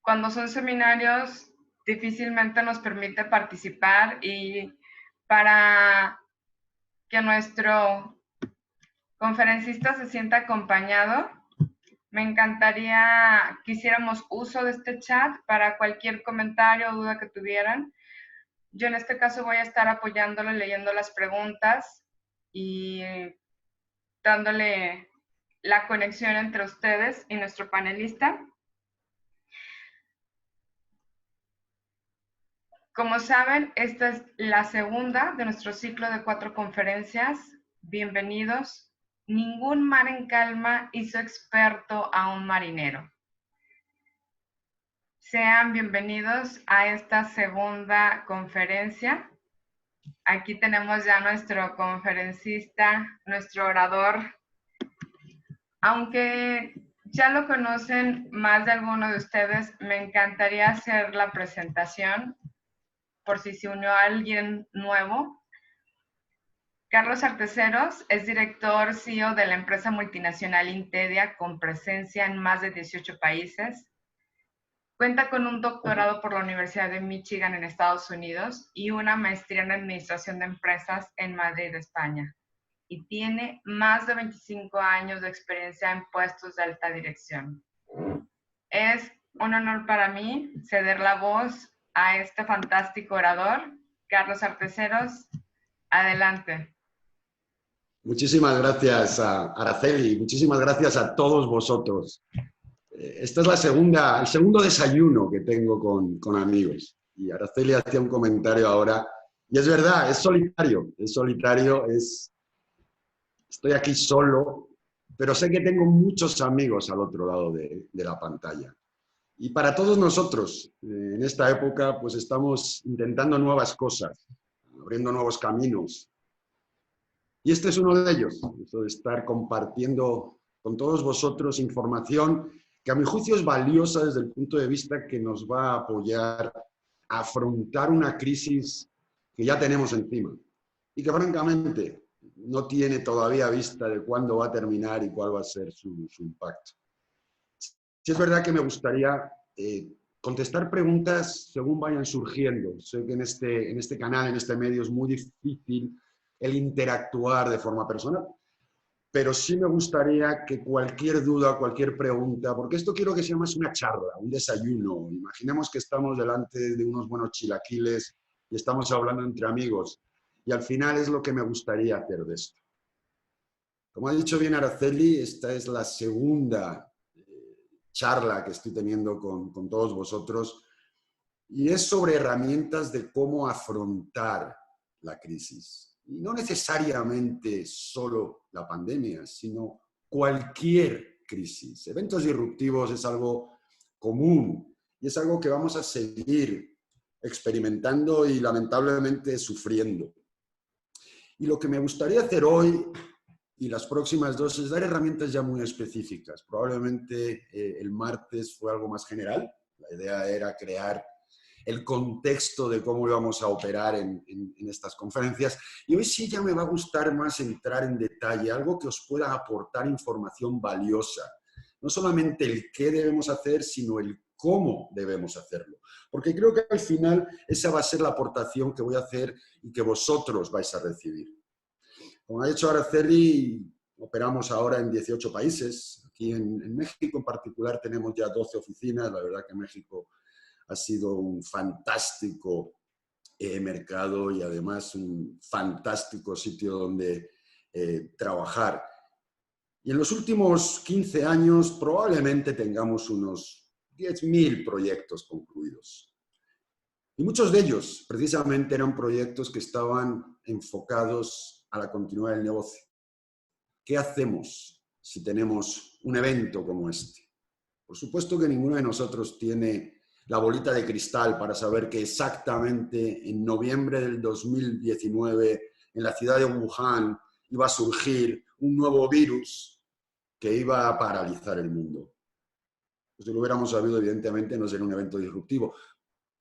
cuando son seminarios difícilmente nos permite participar, y para que nuestro conferencista se sienta acompañado, me encantaría que hiciéramos uso de este chat para cualquier comentario o duda que tuvieran. Yo en este caso voy a estar apoyándole, leyendo las preguntas y dándole la conexión entre ustedes y nuestro panelista. Como saben, esta es la segunda de nuestro ciclo de 4 conferencias. Bienvenidos. Ningún mar en calma hizo experto a un marinero. Sean bienvenidos a esta segunda conferencia. Aquí tenemos ya nuestro conferencista, nuestro orador. Aunque ya lo conocen más de alguno de ustedes, me encantaría hacer la presentación por si se unió alguien nuevo. Carlos Arteceros es director CEO de la empresa multinacional Intedia, con presencia en más de 18 países. Cuenta con un doctorado por la Universidad de Michigan en Estados Unidos y una maestría en Administración de Empresas en Madrid, España. Y tiene más de 25 años de experiencia en puestos de alta dirección. Es un honor para mí ceder la voz a este fantástico orador. Carlos Arteceros, adelante. Muchísimas gracias a Araceli, muchísimas gracias a todos vosotros. Esta es el segundo desayuno que tengo con amigos. Y Araceli hacía un comentario ahora, y es verdad, es solitario, estoy aquí solo, pero sé que tengo muchos amigos al otro lado de la pantalla. Y para todos nosotros, en esta época, pues estamos intentando nuevas cosas, abriendo nuevos caminos. Y este es uno de ellos, eso de estar compartiendo con todos vosotros información que a mi juicio es valiosa desde el punto de vista que nos va a apoyar a afrontar una crisis que ya tenemos encima y que francamente no tiene todavía vista de cuándo va a terminar y cuál va a ser su impacto. Sí es verdad que me gustaría contestar preguntas según vayan surgiendo. Sé que en este canal, en este medio, es muy difícil el interactuar de forma personal, pero sí me gustaría que cualquier duda, cualquier pregunta, porque esto quiero que sea más una charla, un desayuno. Imaginemos que estamos delante de unos buenos chilaquiles y estamos hablando entre amigos, y al final es lo que me gustaría hacer de esto. Como ha dicho bien Araceli, esta es la segunda charla que estoy teniendo con todos vosotros, y es sobre herramientas de cómo afrontar la crisis. Y no necesariamente solo la pandemia, sino cualquier crisis. Eventos disruptivos es algo común y es algo que vamos a seguir experimentando y lamentablemente sufriendo. Y lo que me gustaría hacer hoy y las próximas dos es dar herramientas ya muy específicas. Probablemente el martes fue algo más general. La idea era crear el contexto de cómo íbamos a operar en estas conferencias. Y hoy sí ya me va a gustar más entrar en detalle, algo que os pueda aportar información valiosa. No solamente el qué debemos hacer, sino el cómo debemos hacerlo. Porque creo que al final esa va a ser la aportación que voy a hacer y que vosotros vais a recibir. Como ha dicho Araceli, operamos ahora en 18 países. Aquí en México en particular tenemos ya 12 oficinas. La verdad que México ha sido un fantástico mercado y además un fantástico sitio donde trabajar. Y en los últimos 15 años probablemente tengamos unos 10.000 proyectos concluidos. Y muchos de ellos precisamente eran proyectos que estaban enfocados a la continuidad del negocio. ¿Qué hacemos si tenemos un evento como este? Por supuesto que ninguno de nosotros tiene la bolita de cristal para saber que exactamente en noviembre del 2019 en la ciudad de Wuhan iba a surgir un nuevo virus que iba a paralizar el mundo. Pues si lo hubiéramos sabido, evidentemente no sería un evento disruptivo,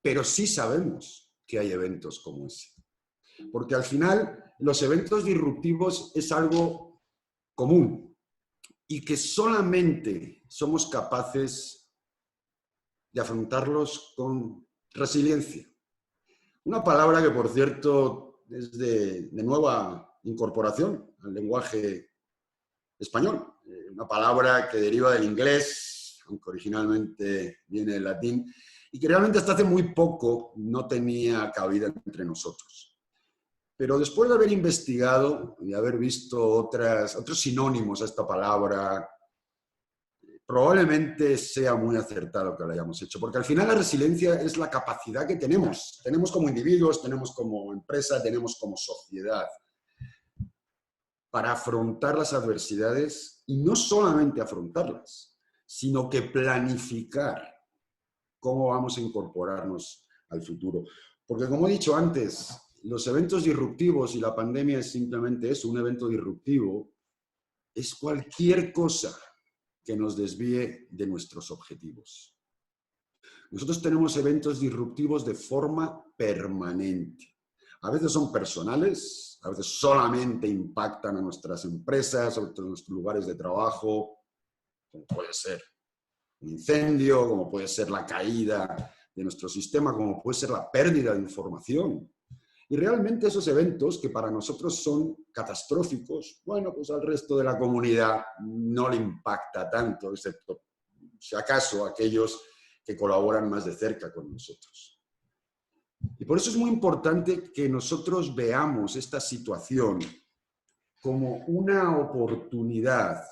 pero sí sabemos que hay eventos como ese. Porque al final los eventos disruptivos es algo común y que solamente somos capaces de afrontarlos con resiliencia. Una palabra que, por cierto, es de nueva incorporación al lenguaje español. Una palabra que deriva del inglés, aunque originalmente viene del latín, y que realmente hasta hace muy poco no tenía cabida entre nosotros. Pero después de haber investigado y haber visto otros sinónimos a esta palabra, probablemente sea muy acertado que lo hayamos hecho, porque al final la resiliencia es la capacidad que tenemos. Tenemos como individuos, tenemos como empresa, tenemos como sociedad, para afrontar las adversidades y no solamente afrontarlas, sino que planificar cómo vamos a incorporarnos al futuro. Porque como he dicho antes, los eventos disruptivos, y la pandemia es simplemente eso, un evento disruptivo, es cualquier cosa que nos desvíe de nuestros objetivos. Nosotros tenemos eventos disruptivos de forma permanente. A veces son personales, a veces solamente impactan a nuestras empresas, a nuestros lugares de trabajo, como puede ser un incendio, como puede ser la caída de nuestro sistema, como puede ser la pérdida de información. Y realmente esos eventos que para nosotros son catastróficos, bueno, pues al resto de la comunidad no le impacta tanto, excepto si acaso aquellos que colaboran más de cerca con nosotros. Y por eso es muy importante que nosotros veamos esta situación como una oportunidad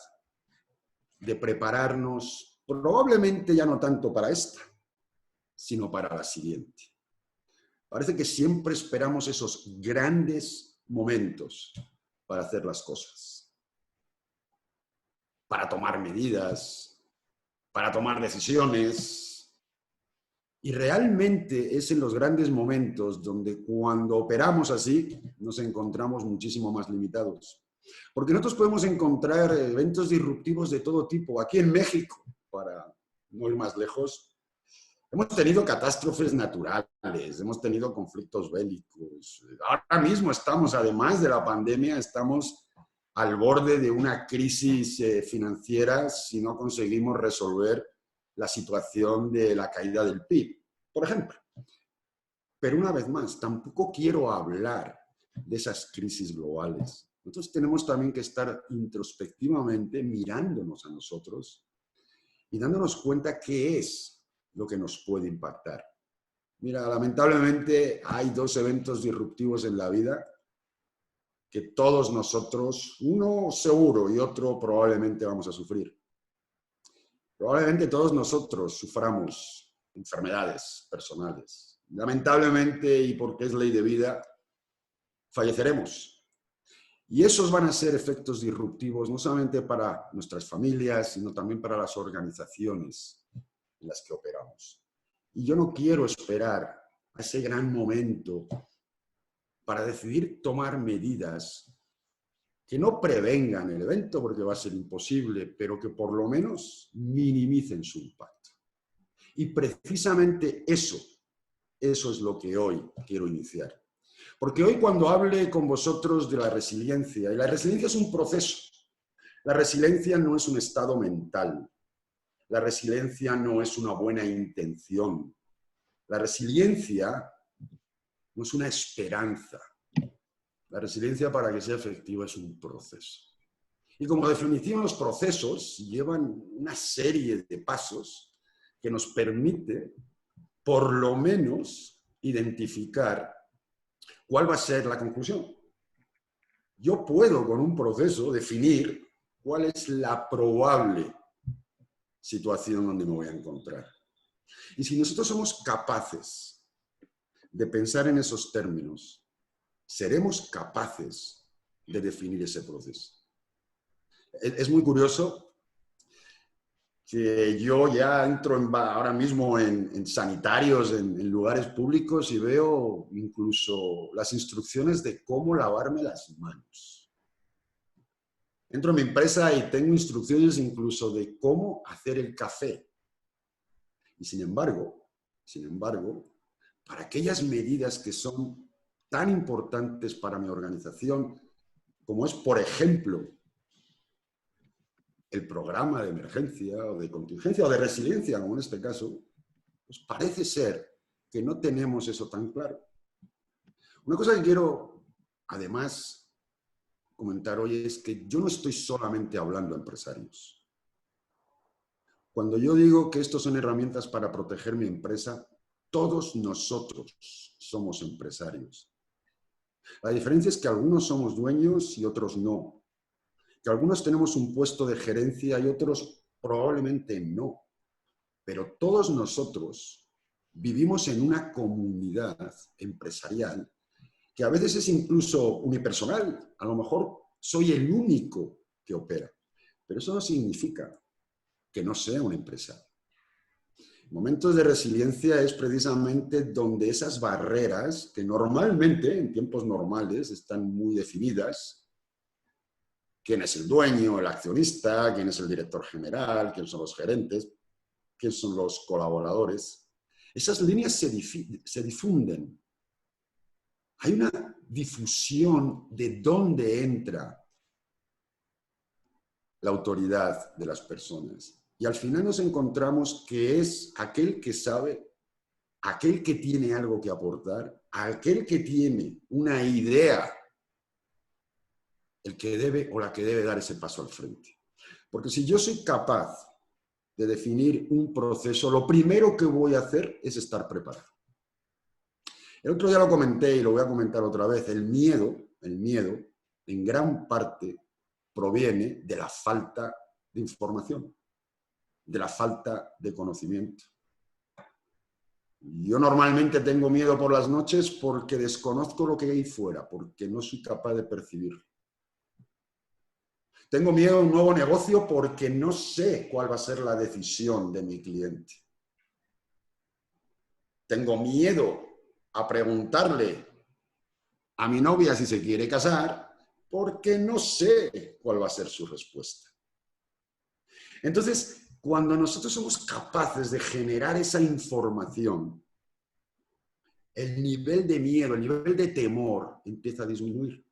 de prepararnos, probablemente ya no tanto para esta, sino para la siguiente. Parece que siempre esperamos esos grandes momentos para hacer las cosas, para tomar medidas, para tomar decisiones. Y realmente es en los grandes momentos donde cuando operamos así nos encontramos muchísimo más limitados. Porque nosotros podemos encontrar eventos disruptivos de todo tipo. Aquí en México, para no ir más lejos, hemos tenido catástrofes naturales, hemos tenido conflictos bélicos. Ahora mismo estamos, además de la pandemia, estamos al borde de una crisis financiera si no conseguimos resolver la situación de la caída del PIB, por ejemplo. Pero una vez más, tampoco quiero hablar de esas crisis globales. Nosotros tenemos también que estar introspectivamente mirándonos a nosotros y dándonos cuenta qué es lo que nos puede impactar. Mira, lamentablemente hay dos eventos disruptivos en la vida que todos nosotros, uno seguro y otro probablemente vamos a sufrir. Probablemente todos nosotros suframos enfermedades personales. Lamentablemente, y porque es ley de vida, falleceremos. Y esos van a ser efectos disruptivos no solamente para nuestras familias, sino también para las organizaciones en las que operamos. Y yo no quiero esperar a ese gran momento para decidir tomar medidas que no prevengan el evento, porque va a ser imposible, pero que por lo menos minimicen su impacto. Y precisamente eso es lo que hoy quiero iniciar. Porque hoy cuando hable con vosotros de la resiliencia, y la resiliencia es un proceso, la resiliencia no es un estado mental, la resiliencia no es una buena intención, la resiliencia no es una esperanza. La resiliencia, para que sea efectiva, es un proceso. Y como definición, los procesos llevan una serie de pasos que nos permite, por lo menos, identificar cuál va a ser la conclusión. Yo puedo, con un proceso, definir cuál es la probable situación donde me voy a encontrar. Y si nosotros somos capaces de pensar en esos términos, seremos capaces de definir ese proceso. Es muy curioso que yo ya entro ahora mismo en sanitarios, en lugares públicos, y veo incluso las instrucciones de cómo lavarme las manos. Entro en mi empresa y tengo instrucciones incluso de cómo hacer el café. Y sin embargo, para aquellas medidas que son tan importantes para mi organización, como es, por ejemplo, el programa de emergencia o de contingencia o de resiliencia, como en este caso, Pues parece ser que no tenemos eso tan claro. Una cosa que quiero, además, comentar hoy es que yo no estoy solamente hablando a empresarios. Cuando yo digo que estos son herramientas para proteger mi empresa, todos nosotros somos empresarios. La diferencia es que algunos somos dueños y otros no. Que algunos tenemos un puesto de gerencia y otros probablemente no. Pero todos nosotros vivimos en una comunidad empresarial que a veces es incluso unipersonal. A lo mejor soy el único que opera. Pero eso no significa que no sea una empresa. Momentos de resiliencia es precisamente donde esas barreras, que normalmente, en tiempos normales, están muy definidas, quién es el dueño, el accionista, quién es el director general, quién son los gerentes, quién son los colaboradores, esas líneas se difunden. Hay una difusión de dónde entra la autoridad de las personas. Y al final nos encontramos que es aquel que sabe, aquel que tiene algo que aportar, aquel que tiene una idea, el que debe o la que debe dar ese paso al frente. Porque si yo soy capaz de definir un proceso, lo primero que voy a hacer es estar preparado. El otro día lo comenté y lo voy a comentar otra vez. El miedo, en gran parte proviene de la falta de información, de la falta de conocimiento. Yo normalmente tengo miedo por las noches porque desconozco lo que hay fuera, porque no soy capaz de percibirlo. Tengo miedo a un nuevo negocio porque no sé cuál va a ser la decisión de mi cliente. Tengo miedo a preguntarle a mi novia si se quiere casar porque no sé cuál va a ser su respuesta. Entonces, cuando nosotros somos capaces de generar esa información, el nivel de miedo, el nivel de temor empieza a disminuir.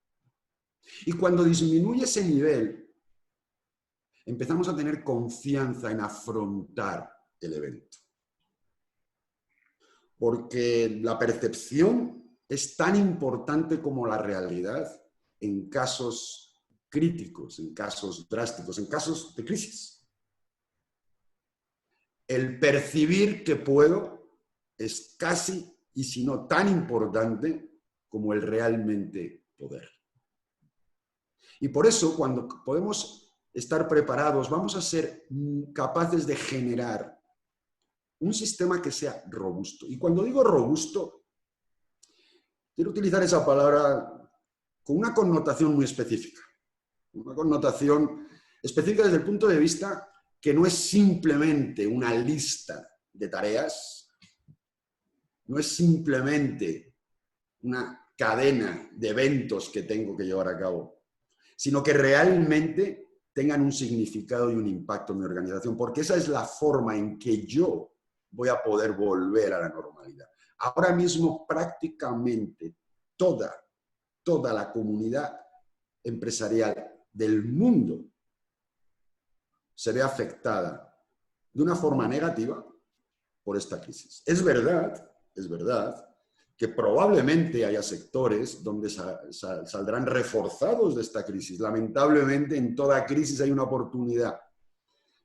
Y cuando disminuye ese nivel, empezamos a tener confianza en afrontar el evento. Porque la percepción es tan importante como la realidad en casos críticos, en casos drásticos, en casos de crisis. El percibir que puedo es casi, y si no tan importante, como el realmente poder. Y por eso, cuando podemos estar preparados, vamos a ser capaces de generar un sistema que sea robusto. Y cuando digo robusto, quiero utilizar esa palabra con una connotación muy específica. Una connotación específica desde el punto de vista que no es simplemente una lista de tareas, no es simplemente una cadena de eventos que tengo que llevar a cabo, sino que realmente tengan un significado y un impacto en mi organización, porque esa es la forma en que yo voy a poder volver a la normalidad. Ahora mismo prácticamente toda la comunidad empresarial del mundo se ve afectada de una forma negativa por esta crisis. Es verdad que probablemente haya sectores donde saldrán reforzados de esta crisis. Lamentablemente, en toda crisis hay una oportunidad.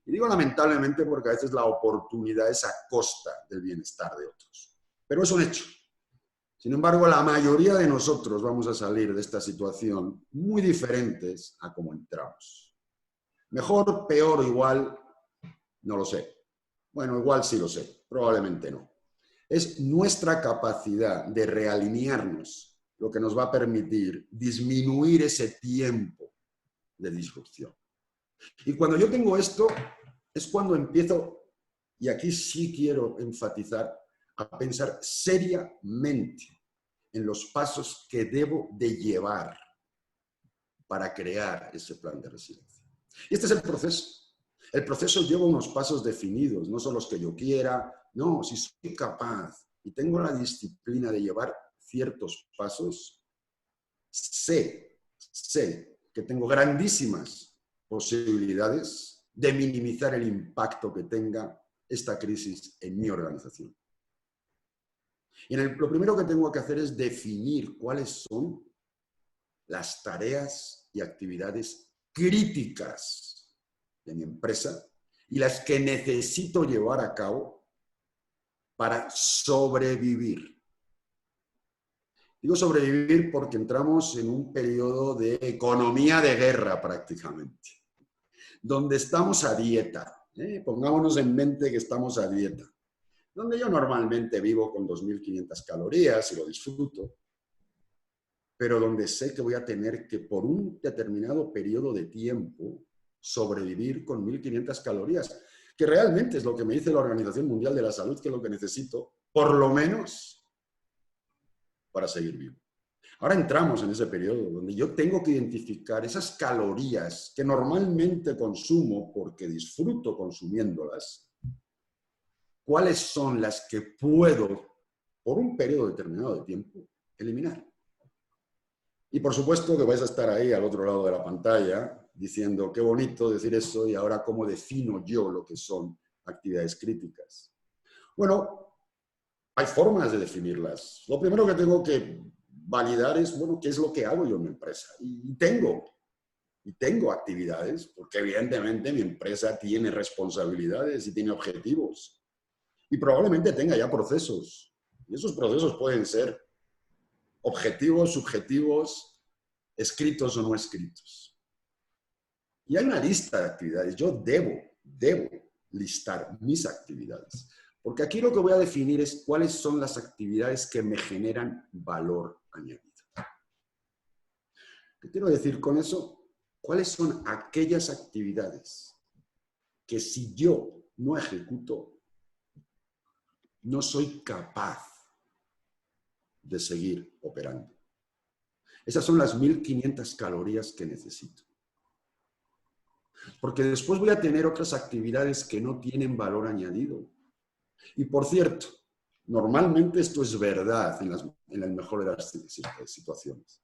Y digo lamentablemente porque a veces la oportunidad es a costa del bienestar de otros. Pero es un hecho. Sin embargo, la mayoría de nosotros vamos a salir de esta situación muy diferentes a como entramos. Mejor, peor, igual, no lo sé. Bueno, igual sí lo sé, probablemente no. Es nuestra capacidad de realinearnos lo que nos va a permitir disminuir ese tiempo de disrupción. Y cuando yo tengo esto, es cuando empiezo, y aquí sí quiero enfatizar, a pensar seriamente en los pasos que debo de llevar para crear ese plan de resiliencia. Y este es el proceso. El proceso lleva unos pasos definidos, no son los que yo quiera, no, si soy capaz y tengo la disciplina de llevar ciertos pasos, sé que tengo grandísimas posibilidades de minimizar el impacto que tenga esta crisis en mi organización. Y lo primero que tengo que hacer es definir cuáles son las tareas y actividades críticas de mi empresa y las que necesito llevar a cabo para sobrevivir. Digo sobrevivir porque entramos en un periodo de economía de guerra prácticamente, donde estamos a dieta. Pongámonos en mente que estamos a dieta, donde yo normalmente vivo con 2.500 calorías y lo disfruto, pero donde sé que voy a tener que, por un determinado periodo de tiempo, sobrevivir con 1.500 calorías, que realmente es lo que me dice la Organización Mundial de la Salud, que es lo que necesito, por lo menos, para seguir vivo. Ahora entramos en ese periodo donde yo tengo que identificar esas calorías que normalmente consumo porque disfruto consumiéndolas, cuáles son las que puedo, por un periodo determinado de tiempo, eliminar. Y por supuesto que vais a estar ahí al otro lado de la pantalla diciendo qué bonito decir eso y ahora cómo defino yo lo que son actividades críticas. Bueno, hay formas de definirlas. Lo primero que tengo que validar es, bueno, ¿qué es lo que hago yo en mi empresa? Y tengo actividades, porque evidentemente mi empresa tiene responsabilidades y tiene objetivos. Y probablemente tenga ya procesos. Y esos procesos pueden ser objetivos, subjetivos, escritos o no escritos. Y hay una lista de actividades. Yo debo listar mis actividades. Porque aquí lo que voy a definir es cuáles son las actividades que me generan valor añadido. ¿Qué quiero decir con eso? ¿Cuáles son aquellas actividades que si yo no ejecuto, no soy capaz de seguir operando? Esas son las 1.500 calorías que necesito. Porque después voy a tener otras actividades que no tienen valor añadido. Y por cierto, normalmente esto es verdad en las mejores de las situaciones.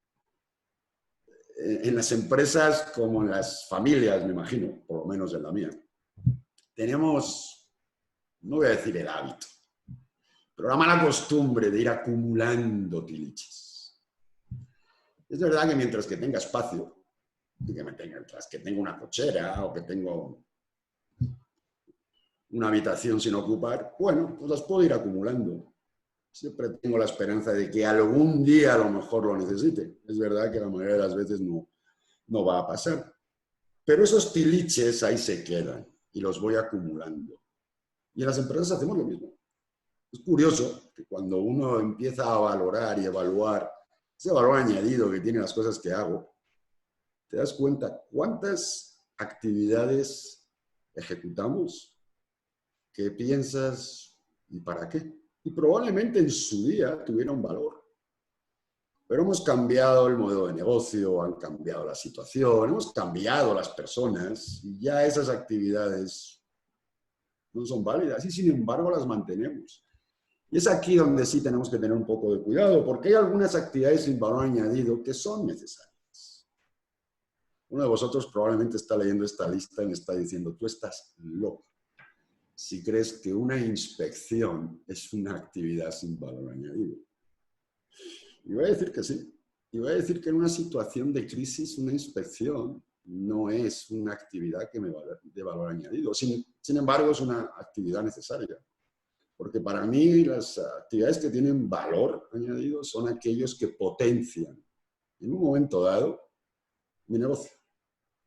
En las empresas como en las familias, me imagino, por lo menos en la mía, tenemos, no voy a decir el hábito, pero la mala costumbre de ir acumulando tiliches. Es verdad que mientras que tenga espacio, mientras que tenga una cochera o que tengo una habitación sin ocupar, bueno, pues las puedo ir acumulando. Siempre tengo la esperanza de que algún día a lo mejor lo necesite. Es verdad que la mayoría de las veces no va a pasar. Pero esos tiliches ahí se quedan y los voy acumulando. Y en las empresas hacemos lo mismo. Es curioso que cuando uno empieza a valorar y evaluar ese valor añadido que tienen las cosas que hago, te das cuenta cuántas actividades ejecutamos, qué piensas y para qué. Y probablemente en su día tuvieron valor. Pero hemos cambiado el modelo de negocio, han cambiado la situación, hemos cambiado las personas y ya esas actividades no son válidas y sin embargo las mantenemos. Y es aquí donde sí tenemos que tener un poco de cuidado porque hay algunas actividades sin valor añadido que son necesarias. Uno de vosotros probablemente está leyendo esta lista y me está diciendo, tú estás loco si crees que una inspección es una actividad sin valor añadido. Y voy a decir que sí. Y voy a decir que en una situación de crisis, una inspección no es una actividad que me dé valor añadido. Sin embargo, es una actividad necesaria. Porque para mí las actividades que tienen valor añadido son aquellos que potencian en un momento dado mi negocio.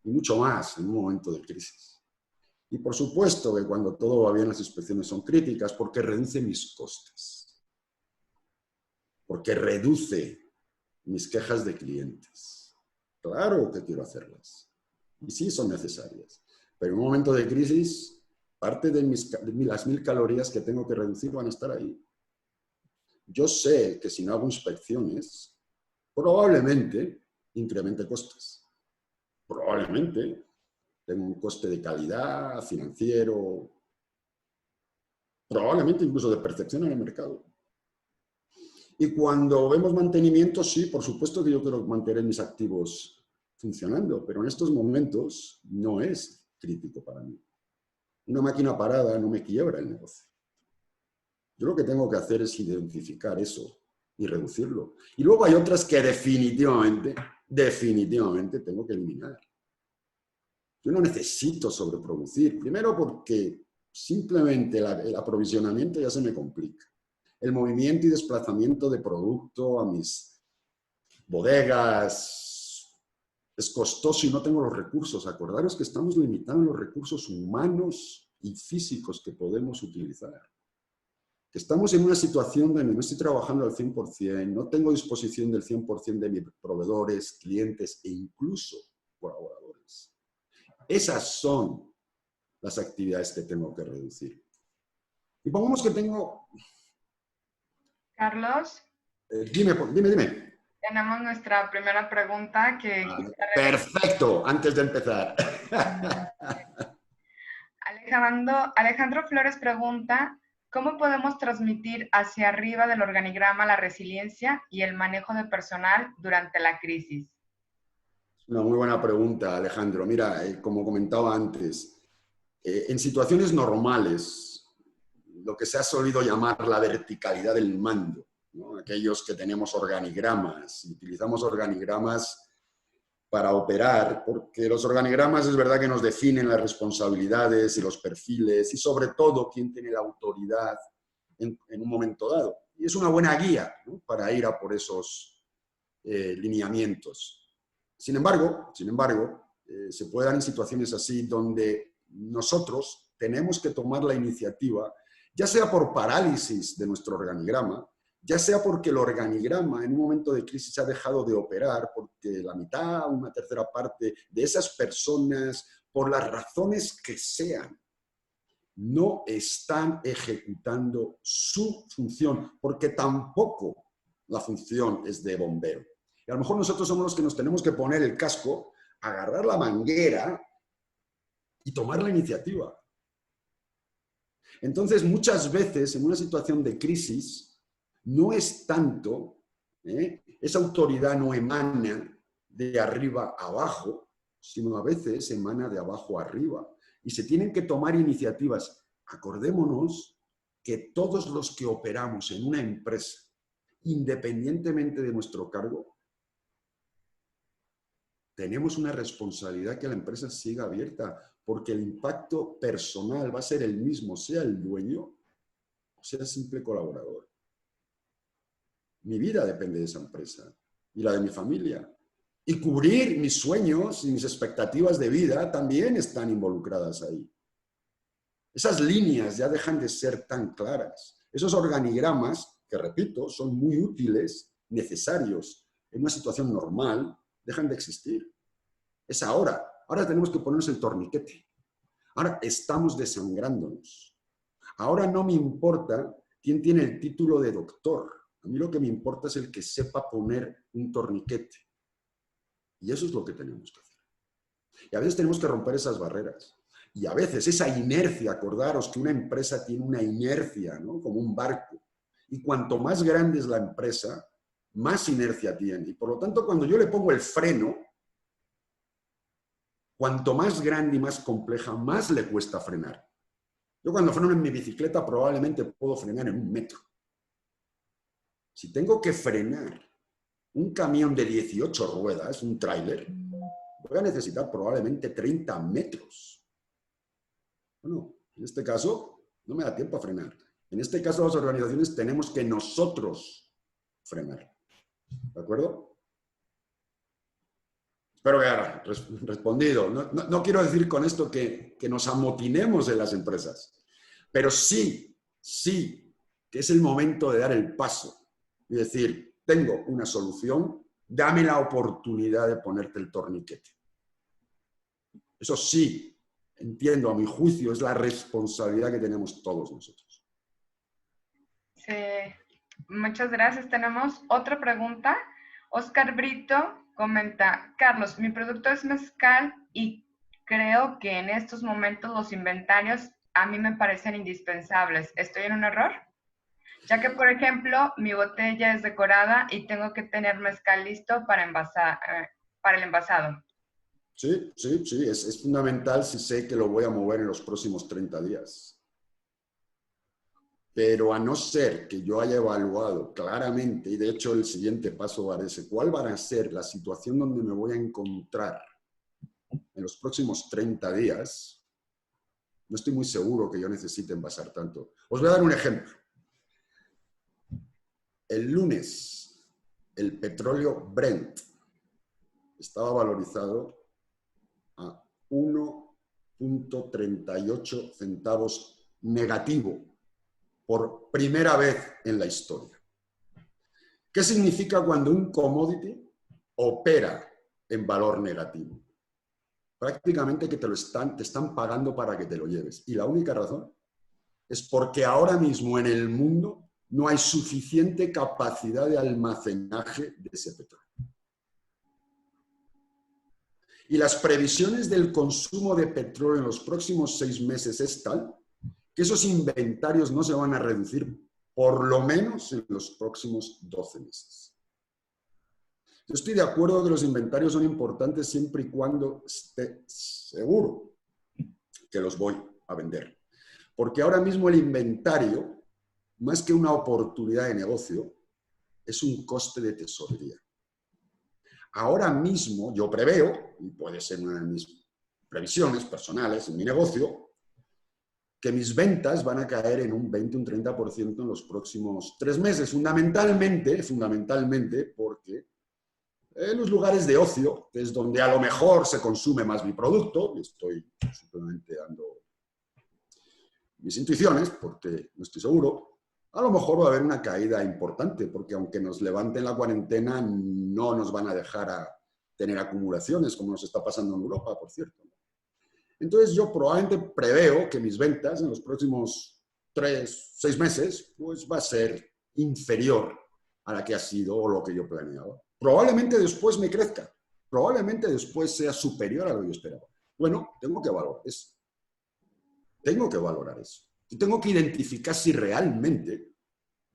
Y mucho más en un momento de crisis. Y por supuesto que cuando todo va bien las inspecciones son críticas porque reduce mis costes. Porque reduce mis quejas de clientes. Claro que quiero hacerlas. Y sí son necesarias. Pero en un momento de crisis, parte de las 1.000 calorías que tengo que reducir van a estar ahí. Yo sé que si no hago inspecciones, probablemente incremente costes. Probablemente tengo un coste de calidad, financiero, probablemente incluso de percepción en el mercado. Y cuando vemos mantenimiento, sí, por supuesto que yo quiero mantener mis activos funcionando, pero en estos momentos no es crítico para mí. Una máquina parada no me quiebra el negocio. Yo lo que tengo que hacer es identificar eso y reducirlo. Y luego hay otras que definitivamente tengo que eliminar. Yo no necesito sobreproducir. Primero porque simplemente el aprovisionamiento ya se me complica. El movimiento y desplazamiento de producto a mis bodegas es costoso y no tengo los recursos. Acordaros que estamos limitando los recursos humanos y físicos que podemos utilizar. Estamos en una situación donde no estoy trabajando al 100%, no tengo disposición del 100% de mis proveedores, clientes e incluso colaboradores. Esas son las actividades que tengo que reducir. Y pongamos que tengo... Carlos, Dime. tenemos nuestra primera pregunta que... Perfecto, antes de empezar. Alejandro Flores pregunta, ¿cómo podemos transmitir hacia arriba del organigrama la resiliencia y el manejo de personal durante la crisis? Una muy buena pregunta, Alejandro. Mira, como comentaba antes, en situaciones normales, lo que se ha solido llamar la verticalidad del mando, ¿no? Aquellos que tenemos organigramas, y utilizamos organigramas para operar, porque los organigramas es verdad que nos definen las responsabilidades y los perfiles y sobre todo quién tiene la autoridad en un momento dado. Y es una buena guía, ¿no? Para ir a por esos lineamientos. Sin embargo, se puede dar en situaciones así donde nosotros tenemos que tomar la iniciativa, ya sea por parálisis de nuestro organigrama, ya sea porque el organigrama en un momento de crisis ha dejado de operar, porque la mitad, una tercera parte de esas personas, por las razones que sean, no están ejecutando su función, porque tampoco la función es de bombero. Y a lo mejor nosotros somos los que nos tenemos que poner el casco, agarrar la manguera y tomar la iniciativa. Entonces, muchas veces, en una situación de crisis, no es tanto, esa autoridad no emana de arriba a abajo, sino a veces emana de abajo a arriba. Y se tienen que tomar iniciativas. Acordémonos que todos los que operamos en una empresa, independientemente de nuestro cargo, tenemos una responsabilidad que la empresa siga abierta, porque el impacto personal va a ser el mismo, sea el dueño o sea el simple colaborador. Mi vida depende de esa empresa y la de mi familia. Y cubrir mis sueños y mis expectativas de vida también están involucradas ahí. Esas líneas ya dejan de ser tan claras. Esos organigramas, que repito, son muy útiles, necesarios en una situación normal, dejan de existir. Es ahora. Ahora tenemos que ponernos el torniquete. Ahora estamos desangrándonos. Ahora no me importa quién tiene el título de doctor. A mí lo que me importa es el que sepa poner un torniquete. Y eso es lo que tenemos que hacer. Y a veces tenemos que romper esas barreras. Y a veces esa inercia, acordaros que una empresa tiene una inercia, ¿no? Como un barco. Y cuanto más grande es la empresa, más inercia tiene. Y por lo tanto, cuando yo le pongo el freno, cuanto más grande y más compleja, más le cuesta frenar. Yo cuando freno en mi bicicleta probablemente puedo frenar en 1 metro. Si tengo que frenar un camión de 18 ruedas, un tráiler, voy a necesitar probablemente 30 metros. Bueno, en este caso no me da tiempo a frenar. En este caso las organizaciones tenemos que nosotros frenar. ¿De acuerdo? Espero que haya respondido. No quiero decir con esto que nos amotinemos en las empresas, pero sí que es el momento de dar el paso y decir, tengo una solución, dame la oportunidad de ponerte el torniquete. Eso sí, entiendo, a mi juicio, es la responsabilidad que tenemos todos nosotros. Sí, muchas gracias. Tenemos otra pregunta. Oscar Brito comenta, Carlos, mi producto es mezcal y creo que en estos momentos los inventarios a mí me parecen indispensables. ¿Estoy en un error? Ya que, por ejemplo, mi botella es decorada y tengo que tener mezcal listo para el envasado. Sí, es fundamental si sé que lo voy a mover en los próximos 30 días. Pero a no ser que yo haya evaluado claramente, y de hecho el siguiente paso va a ser, ¿cuál va a ser la situación donde me voy a encontrar en los próximos 30 días? No estoy muy seguro que yo necesite envasar tanto. Os voy a dar un ejemplo. El lunes, el petróleo Brent estaba valorizado a 1,38 centavos negativo por primera vez en la historia. ¿Qué significa cuando un commodity opera en valor negativo? Prácticamente que te están pagando para que te lo lleves. Y la única razón es porque ahora mismo en el mundo no hay suficiente capacidad de almacenaje de ese petróleo. Y las previsiones del consumo de petróleo en los próximos 6 meses es tal que esos inventarios no se van a reducir por lo menos en los próximos 12 meses. Yo estoy de acuerdo que los inventarios son importantes siempre y cuando esté seguro que los voy a vender. Porque ahora mismo el inventario, más que una oportunidad de negocio, es un coste de tesorería. Ahora mismo yo preveo, y puede ser una de mis previsiones personales en mi negocio, que mis ventas van a caer en un 20, un 30% en los próximos 3 meses, fundamentalmente porque en los lugares de ocio, que es donde a lo mejor se consume más mi producto, y estoy simplemente dando mis intuiciones, porque no estoy seguro, a lo mejor va a haber una caída importante, porque aunque nos levanten la cuarentena, no nos van a dejar a tener acumulaciones, como nos está pasando en Europa, por cierto. Entonces yo probablemente preveo que mis ventas en los próximos 3, 6 meses, pues va a ser inferior a la que ha sido o lo que yo planeaba. Probablemente después me crezca, probablemente después sea superior a lo que yo esperaba. Bueno, tengo que valorar eso. Tengo que valorar eso. Y tengo que identificar si realmente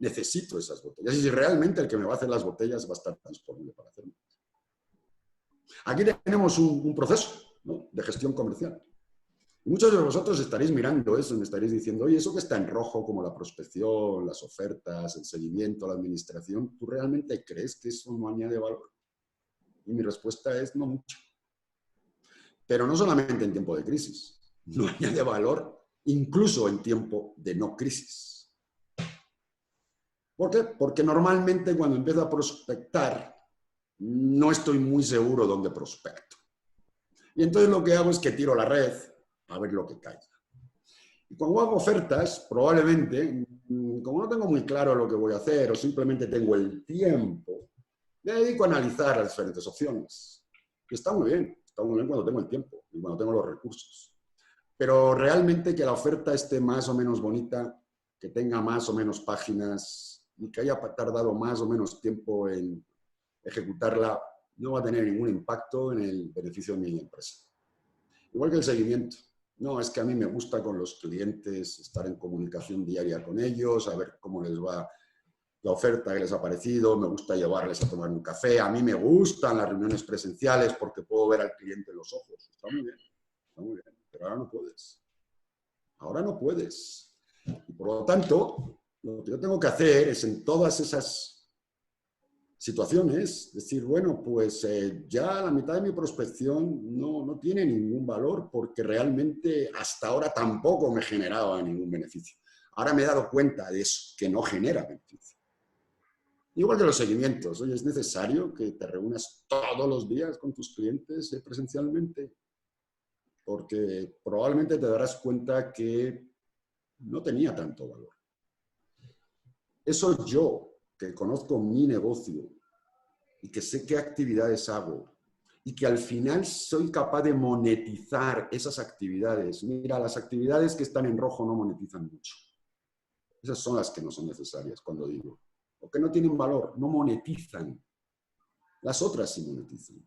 necesito esas botellas y si realmente el que me va a hacer las botellas va a estar disponible para hacerlo. Aquí tenemos un proceso, ¿no?, de gestión comercial. Y muchos de vosotros estaréis mirando eso y me estaréis diciendo, oye, eso que está en rojo, como la prospección, las ofertas, el seguimiento, la administración, ¿tú realmente crees que eso no añade valor? Y mi respuesta es no mucho. Pero no solamente en tiempo de crisis, no añade valor incluso en tiempo de no crisis. ¿Por qué? Porque normalmente cuando empiezo a prospectar, no estoy muy seguro dónde prospecto. Y entonces lo que hago es que tiro la red a ver lo que cae. Y cuando hago ofertas, probablemente, como no tengo muy claro lo que voy a hacer o simplemente tengo el tiempo, me dedico a analizar las diferentes opciones. Y está muy bien cuando tengo el tiempo y cuando tengo los recursos. Pero realmente que la oferta esté más o menos bonita, que tenga más o menos páginas y que haya tardado más o menos tiempo en ejecutarla, no va a tener ningún impacto en el beneficio de mi empresa. Igual que el seguimiento. No, es que a mí me gusta con los clientes estar en comunicación diaria con ellos, a ver cómo les va la oferta que les ha parecido, me gusta llevarles a tomar un café, a mí me gustan las reuniones presenciales porque puedo ver al cliente en los ojos. Está muy bien, pero ahora no puedes. Ahora no puedes. Y por lo tanto, lo que yo tengo que hacer es en todas esas situaciones, decir, bueno, pues ya la mitad de mi prospección no tiene ningún valor porque realmente hasta ahora tampoco me generaba ningún beneficio. Ahora me he dado cuenta de eso, que no genera beneficio. Igual que los seguimientos. Oye, ¿es necesario que te reúnas todos los días con tus clientes presencialmente? Porque probablemente te darás cuenta que no tenía tanto valor. Eso yo, que conozco mi negocio y que sé qué actividades hago y que al final soy capaz de monetizar esas actividades. Mira, las actividades que están en rojo no monetizan mucho. Esas son las que no son necesarias cuando digo. O que no tienen valor, no monetizan. Las otras sí monetizan.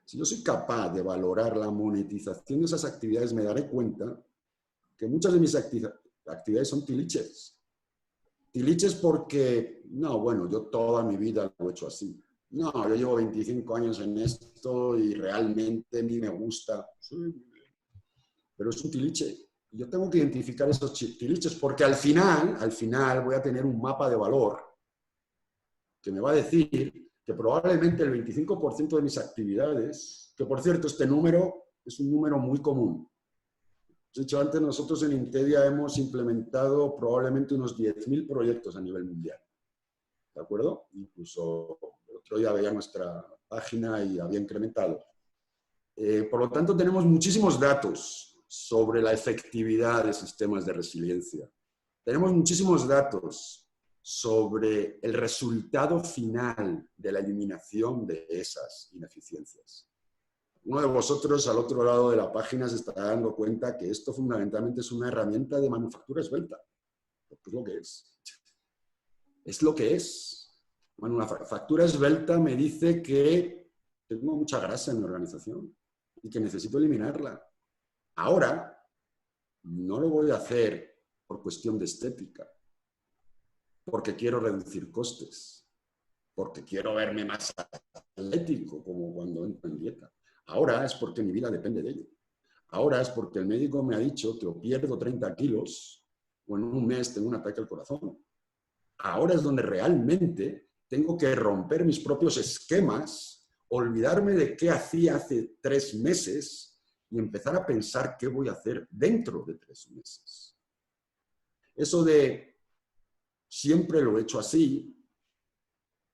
Si yo soy capaz de valorar la monetización de esas actividades, me daré cuenta que muchas de mis actividades son tiliches. Tiliches porque, no, bueno, yo toda mi vida lo he hecho así. No, yo llevo 25 años en esto y realmente a mí me gusta. Sí, pero es un tiliche. Y yo tengo que identificar esos tiliches porque al final voy a tener un mapa de valor que me va a decir que probablemente el 25% de mis actividades, que por cierto este número es un número muy común. Os he dicho antes, nosotros en Intedia hemos implementado probablemente unos 10.000 proyectos a nivel mundial. ¿De acuerdo? Incluso el otro día veía nuestra página y había incrementado. Por lo tanto, tenemos muchísimos datos sobre la efectividad de sistemas de resiliencia. Tenemos muchísimos datos sobre el resultado final de la eliminación de esas ineficiencias. Uno de vosotros al otro lado de la página se estará dando cuenta que esto fundamentalmente es una herramienta de manufactura esbelta. Porque es lo que es. Es lo que es. Bueno, una factura esbelta me dice que tengo mucha grasa en mi organización y que necesito eliminarla. Ahora, no lo voy a hacer por cuestión de estética, porque quiero reducir costes, porque quiero verme más atlético, como cuando entro en dieta. Ahora es porque mi vida depende de ello. Ahora es porque el médico me ha dicho que o pierdo 30 kilos o en un mes tengo un ataque al corazón. Ahora es donde realmente tengo que romper mis propios esquemas, olvidarme de qué hacía hace 3 meses y empezar a pensar qué voy a hacer dentro de 3 meses. Eso de siempre lo he hecho así,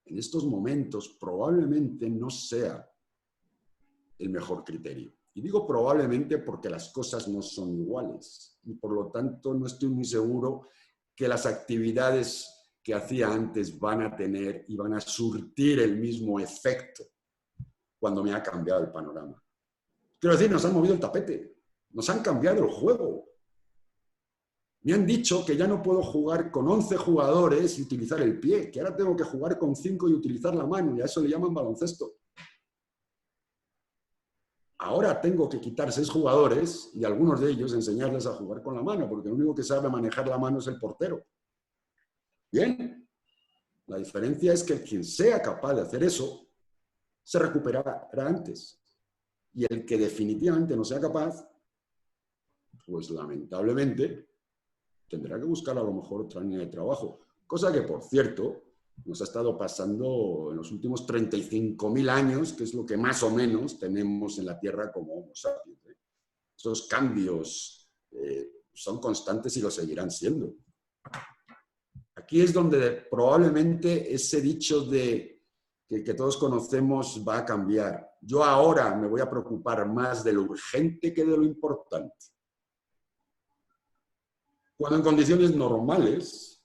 en estos momentos probablemente no sea el mejor criterio. Y digo probablemente porque las cosas no son iguales y por lo tanto no estoy muy seguro que las actividades que hacía antes van a tener y van a surtir el mismo efecto cuando me ha cambiado el panorama. Quiero decir, nos han movido el tapete, nos han cambiado el juego. Me han dicho que ya no puedo jugar con 11 jugadores y utilizar el pie, que ahora tengo que jugar con 5 y utilizar la mano, y a eso le llaman baloncesto. Ahora tengo que quitar 6 jugadores y algunos de ellos enseñarles a jugar con la mano, porque el único que sabe manejar la mano es el portero. Bien, la diferencia es que quien sea capaz de hacer eso se recuperará antes. Y el que definitivamente no sea capaz, pues lamentablemente tendrá que buscar a lo mejor otra línea de trabajo. Cosa que, por cierto, nos ha estado pasando en los últimos 35.000 años, que es lo que más o menos tenemos en la Tierra como Homo sapiens. Esos cambios son constantes y lo seguirán siendo. Aquí es donde probablemente ese dicho de que todos conocemos va a cambiar. Yo ahora me voy a preocupar más de lo urgente que de lo importante. Cuando en condiciones normales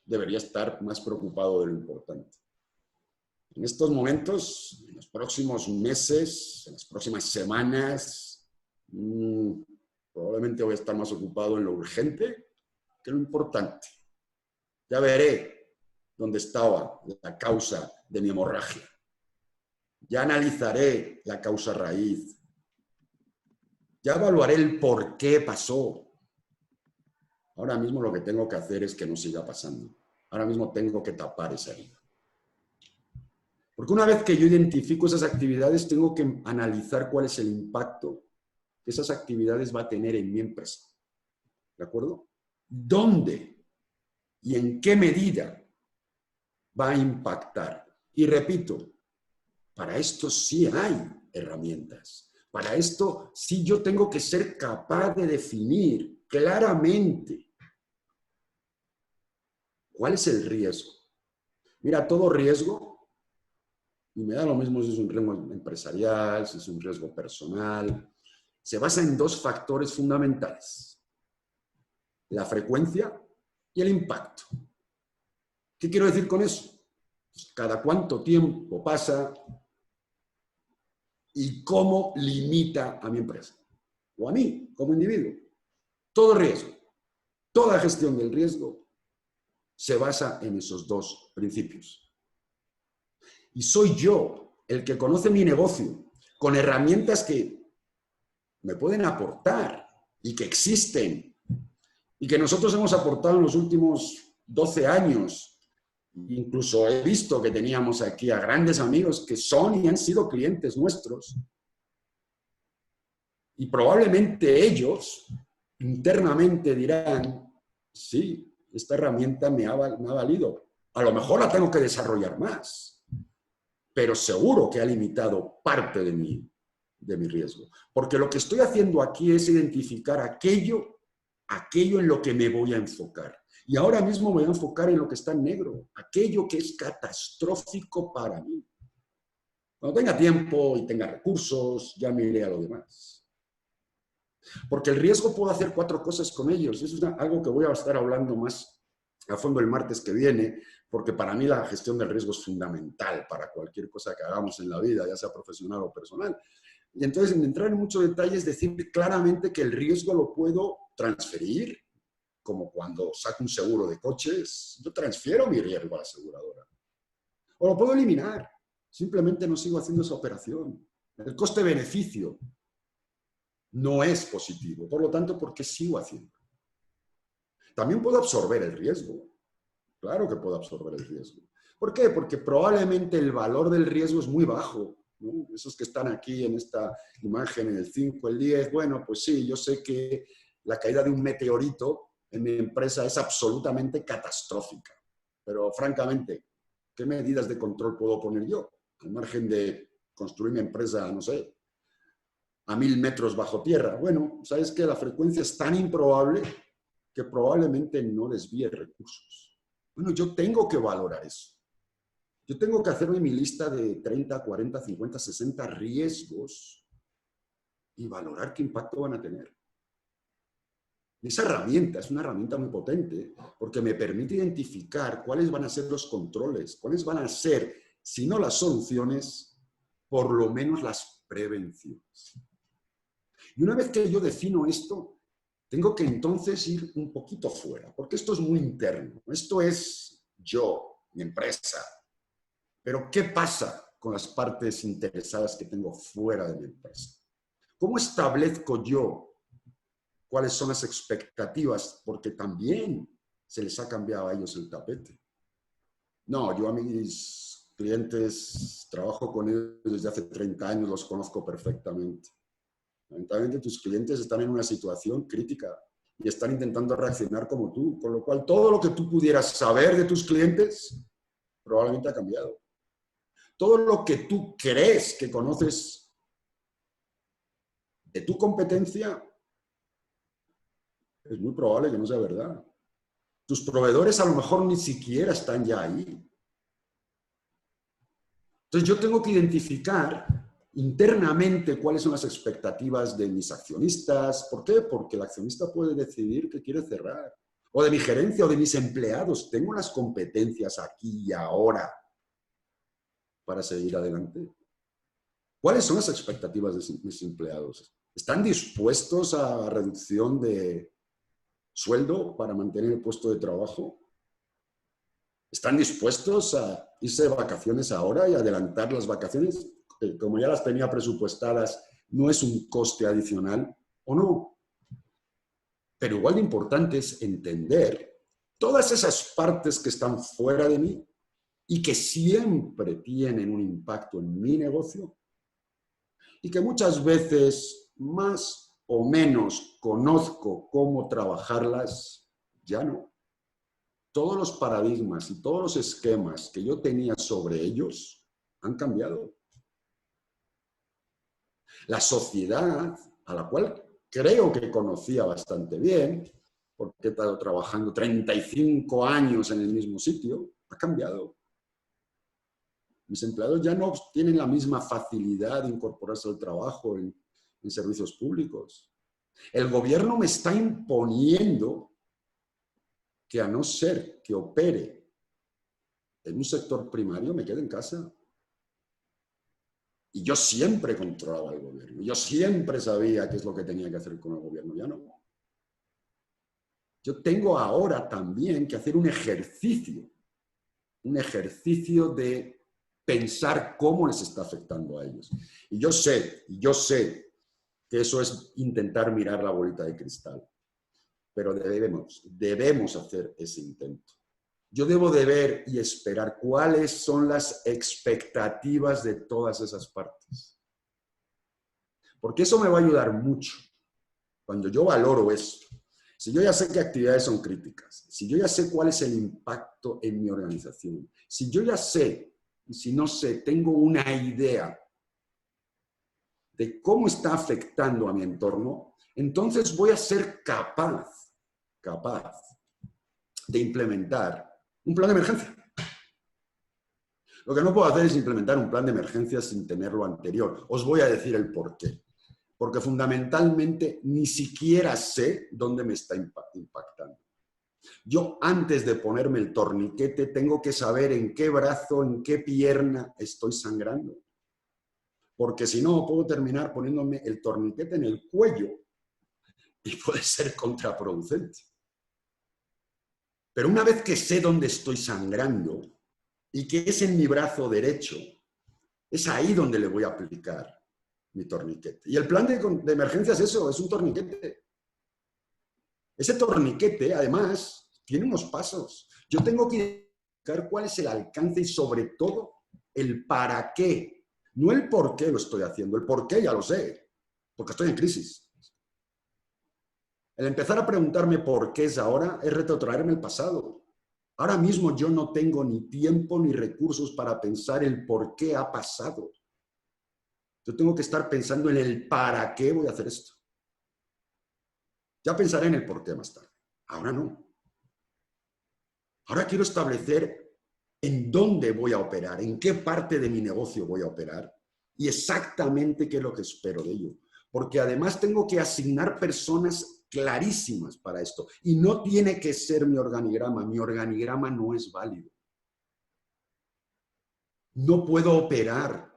debería estar más preocupado de lo importante. En estos momentos, en los próximos meses, en las próximas semanas, probablemente voy a estar más ocupado en lo urgente que lo importante. Ya veré dónde estaba la causa de mi hemorragia. Ya analizaré la causa raíz. Ya evaluaré el por qué pasó. Ahora mismo lo que tengo que hacer es que no siga pasando. Ahora mismo tengo que tapar esa herida. Porque una vez que yo identifico esas actividades, tengo que analizar cuál es el impacto que esas actividades va a tener en mi empresa. ¿De acuerdo? ¿Dónde y en qué medida va a impactar? Y repito, para esto sí hay herramientas. Para esto sí yo tengo que ser capaz de definir claramente cuál es el riesgo. Mira, todo riesgo, y me da lo mismo si es un riesgo empresarial, si es un riesgo personal, se basa en 2 factores fundamentales: la frecuencia y el impacto. ¿Qué quiero decir con eso? Pues cada cuánto tiempo pasa y cómo limita a mi empresa o a mí como individuo. Todo riesgo, toda gestión del riesgo se basa en esos 2 principios. Y soy yo el que conoce mi negocio con herramientas que me pueden aportar y que existen y que nosotros hemos aportado en los últimos 12 años. Incluso he visto que teníamos aquí a grandes amigos que son y han sido clientes nuestros. Y probablemente ellos internamente dirán, sí, esta herramienta me ha valido. A lo mejor la tengo que desarrollar más, pero seguro que ha limitado parte de mi riesgo. Porque lo que estoy haciendo aquí es identificar aquello en lo que me voy a enfocar. Y ahora mismo me voy a enfocar en lo que está en negro, aquello que es catastrófico para mí. Cuando tenga tiempo y tenga recursos, ya me iré a lo demás. Porque el riesgo puedo hacer 4 cosas con ellos. Eso es algo que voy a estar hablando más a fondo el martes que viene, porque para mí la gestión del riesgo es fundamental para cualquier cosa que hagamos en la vida, ya sea profesional o personal. Y entonces, sin entrar en muchos detalles, decir claramente que el riesgo lo puedo transferir, como cuando saco un seguro de coches, yo transfiero mi riesgo a la aseguradora. O lo puedo eliminar, simplemente no sigo haciendo esa operación. El coste-beneficio no es positivo, por lo tanto, ¿por qué sigo haciendo? También puedo absorber el riesgo. Claro que puedo absorber el riesgo. ¿Por qué? Porque probablemente el valor del riesgo es muy bajo, ¿no? Esos que están aquí en esta imagen, en el 5, el 10, bueno, pues sí, yo sé que la caída de un meteorito en mi empresa es absolutamente catastrófica. Pero francamente, ¿qué medidas de control puedo poner yo? Al margen de construir mi empresa, no sé, a 1000 metros bajo tierra. Bueno, ¿sabes qué? La frecuencia es tan improbable que probablemente no desvíe recursos. Bueno, yo tengo que valorar eso. Yo tengo que hacerme mi lista de 30, 40, 50, 60 riesgos y valorar qué impacto van a tener. Y esa herramienta es una herramienta muy potente porque me permite identificar cuáles van a ser los controles, cuáles van a ser, si no las soluciones, por lo menos las prevenciones. Y una vez que yo defino esto, tengo que entonces ir un poquito fuera, porque esto es muy interno. Esto es yo, mi empresa. Pero ¿qué pasa con las partes interesadas que tengo fuera de mi empresa? ¿Cómo establezco yo cuáles son las expectativas? Porque también se les ha cambiado a ellos el tapete. No, yo a mis clientes trabajo con ellos desde hace 30 años, los conozco perfectamente. Lamentablemente tus clientes están en una situación crítica y están intentando reaccionar como tú, con lo cual todo lo que tú pudieras saber de tus clientes probablemente ha cambiado. Todo lo que tú crees que conoces de tu competencia es muy probable que no sea verdad. Tus proveedores a lo mejor ni siquiera están ya ahí. Entonces yo tengo que identificar internamente cuáles son las expectativas de mis accionistas. ¿Por qué? Porque el accionista puede decidir que quiere cerrar. O de mi gerencia o de mis empleados. Tengo las competencias aquí y ahora para seguir adelante. ¿Cuáles son las expectativas de mis empleados? ¿Están dispuestos a reducción de sueldo para mantener el puesto de trabajo? ¿Están dispuestos a irse de vacaciones ahora y adelantar las vacaciones? Como ya las tenía presupuestadas, ¿no es un coste adicional o no? Pero igual de importante es entender todas esas partes que están fuera de mí y que siempre tienen un impacto en mi negocio y que muchas veces más o menos conozco cómo trabajarlas, ya no. Todos los paradigmas y todos los esquemas que yo tenía sobre ellos han cambiado. La sociedad, a la cual creo que conocía bastante bien, porque he estado trabajando 35 años en el mismo sitio, ha cambiado. Mis empleados ya no tienen la misma facilidad de incorporarse al trabajo en servicios públicos. El gobierno me está imponiendo que a no ser que opere en un sector primario, me quede en casa. Y yo siempre controlaba al gobierno. Yo siempre sabía qué es lo que tenía que hacer con el gobierno. Ya no. Yo tengo ahora también que hacer un ejercicio de pensar cómo les está afectando a ellos. Y yo sé que eso es intentar mirar la bolita de cristal. Pero debemos hacer ese intento. Yo debo de ver y esperar cuáles son las expectativas de todas esas partes. Porque eso me va a ayudar mucho. Cuando yo valoro eso, Si yo ya sé qué actividades son críticas, si yo ya sé cuál es el impacto en mi organización, si yo ya sé, y si no sé, tengo una idea de cómo está afectando a mi entorno, entonces voy a ser capaz de implementar un plan de emergencia. Lo que no puedo hacer es implementar un plan de emergencia sin tener lo anterior. Os voy a decir el por qué. Porque fundamentalmente ni siquiera sé dónde me está impactando. Yo antes de ponerme el torniquete tengo que saber en qué brazo, en qué pierna estoy sangrando. Porque si no, puedo terminar poniéndome el torniquete en el cuello y puede ser contraproducente. Pero una vez que sé dónde estoy sangrando y que es en mi brazo derecho, es ahí donde le voy a aplicar mi torniquete. Y el plan de emergencia es eso, es un torniquete. Ese torniquete, además, tiene unos pasos. Yo tengo que identificar cuál es el alcance y, sobre todo, el para qué. No el por qué lo estoy haciendo. El por qué ya lo sé, porque estoy en crisis. El empezar a preguntarme por qué es ahora es retrotraerme el pasado. Ahora mismo yo no tengo ni tiempo ni recursos para pensar el por qué ha pasado. Yo tengo que estar pensando en el para qué voy a hacer esto. Ya pensaré en el por qué más tarde. Ahora no. Ahora quiero establecer en dónde voy a operar, en qué parte de mi negocio voy a operar y exactamente qué es lo que espero de ello. Porque además tengo que asignar personas clarísimas para esto. Y no tiene que ser mi organigrama. Mi organigrama no es válido. No puedo operar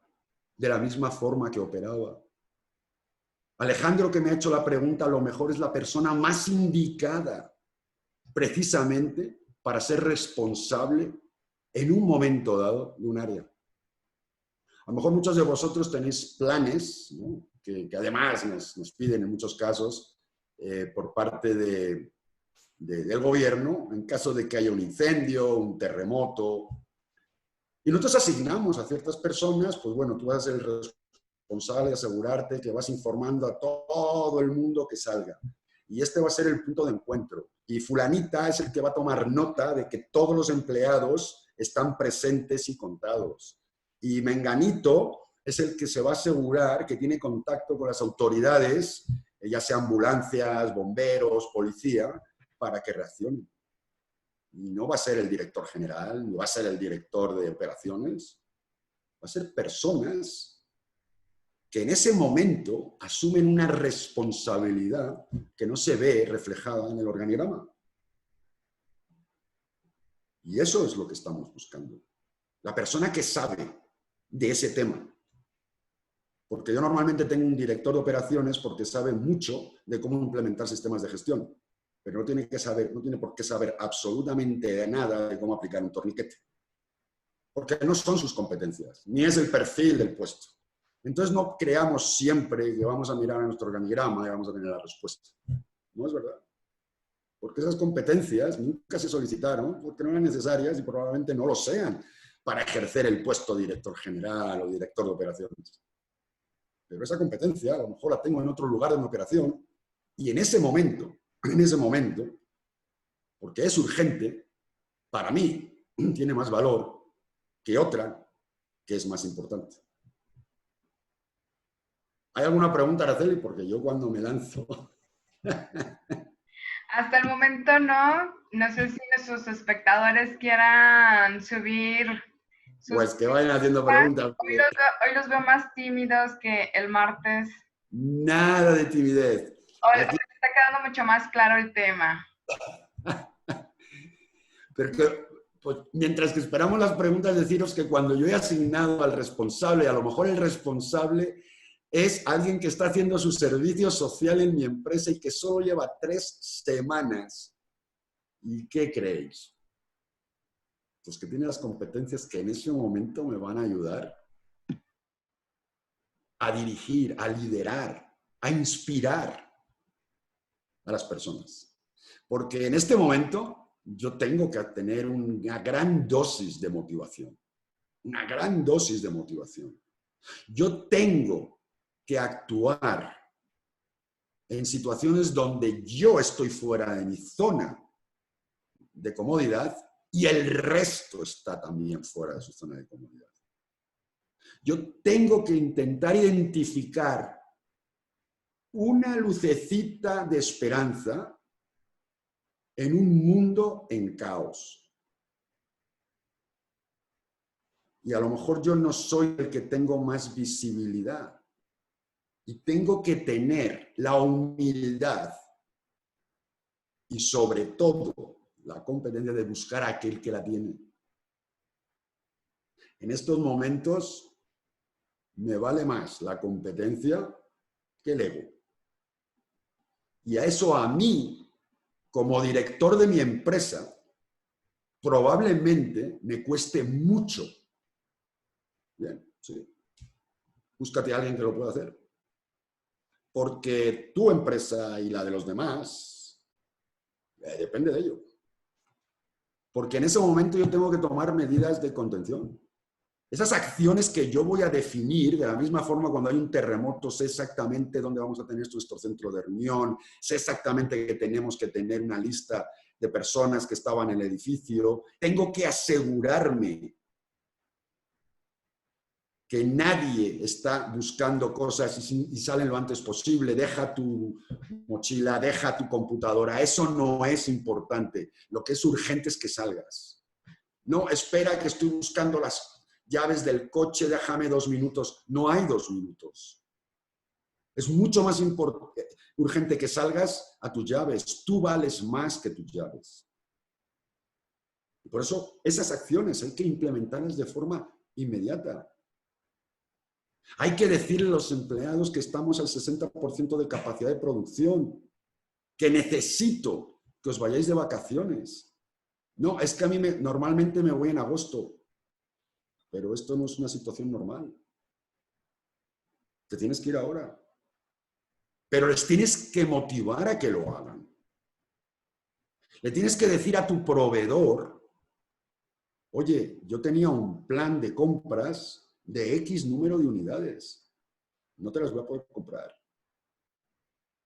de la misma forma que operaba. Alejandro, que me ha hecho la pregunta, a lo mejor es la persona más indicada precisamente para ser responsable en un momento dado de un área. A lo mejor muchos de vosotros tenéis planes, ¿no? que además nos piden en muchos casos por parte del gobierno, en caso de que haya un incendio, un terremoto. Y nosotros asignamos a ciertas personas, pues bueno, tú vas a ser el responsable de asegurarte que vas informando a todo el mundo que salga. Y este va a ser el punto de encuentro. Y fulanita es el que va a tomar nota de que todos los empleados están presentes y contados. Y menganito es el que se va a asegurar que tiene contacto con las autoridades, ya sea ambulancias, bomberos, policía, para que reaccionen. Y no va a ser el director general, ni va a ser el director de operaciones, va a ser personas que en ese momento asumen una responsabilidad que no se ve reflejada en el organigrama. Y eso es lo que estamos buscando. La persona que sabe de ese tema. Porque yo normalmente tengo un director de operaciones porque sabe mucho de cómo implementar sistemas de gestión, pero no tiene por qué saber absolutamente nada de cómo aplicar un torniquete. Porque no son sus competencias, ni es el perfil del puesto. Entonces no creamos siempre que vamos a mirar a nuestro organigrama y vamos a tener la respuesta. No es verdad. Porque esas competencias nunca se solicitaron porque no eran necesarias y probablemente no lo sean para ejercer el puesto de director general o director de operaciones. Pero esa competencia a lo mejor la tengo en otro lugar de una operación y en ese momento, porque es urgente, para mí tiene más valor que otra que es más importante. ¿Hay alguna pregunta, Araceli? Porque yo cuando me lanzo... Hasta el momento no. No sé si nuestros espectadores quieran subir sus... Pues que vayan haciendo preguntas. Hoy los veo más tímidos que el martes. Nada de timidez. Hoy está quedando mucho más claro el tema. Pero pues, mientras que esperamos las preguntas, deciros que cuando yo he asignado al responsable, a lo mejor el responsable es alguien que está haciendo su servicio social en mi empresa y que solo lleva 3 semanas. ¿Y qué creéis? Pues que tiene las competencias que en ese momento me van a ayudar a dirigir, a liderar, a inspirar a las personas. Porque en este momento yo tengo que tener una gran dosis de motivación. Una gran dosis de motivación. Yo tengo que actuar en situaciones donde yo estoy fuera de mi zona de comodidad y el resto está también fuera de su zona de comodidad. Yo tengo que intentar identificar una lucecita de esperanza en un mundo en caos. Y a lo mejor yo no soy el que tengo más visibilidad. Y tengo que tener la humildad y sobre todo la competencia de buscar a aquel que la tiene. En estos momentos me vale más la competencia que el ego. Y a eso a mí, como director de mi empresa, probablemente me cueste mucho. Bien, sí. Búscate a alguien que lo pueda hacer. Porque tu empresa y la de los demás depende de ello. Porque en ese momento yo tengo que tomar medidas de contención. Esas acciones que yo voy a definir, de la misma forma cuando hay un terremoto, sé exactamente dónde vamos a tener nuestro centro de reunión, sé exactamente que tenemos que tener una lista de personas que estaban en el edificio. Tengo que asegurarme que nadie está buscando cosas y salen lo antes posible. Deja tu mochila, deja tu computadora. Eso no es importante. Lo que es urgente es que salgas. No, espera que estoy buscando las llaves del coche, déjame 2 minutos. No hay 2 minutos. Es mucho más urgente que salgas a tus llaves. Tú vales más que tus llaves. Y por eso esas acciones hay que implementarlas de forma inmediata. Hay que decirle a los empleados que estamos al 60% de capacidad de producción, que necesito que os vayáis de vacaciones. No, es que a mí normalmente me voy en agosto, pero esto no es una situación normal. Te tienes que ir ahora. Pero les tienes que motivar a que lo hagan. Le tienes que decir a tu proveedor, oye, yo tenía un plan de compras de X número de unidades. No te las voy a poder comprar.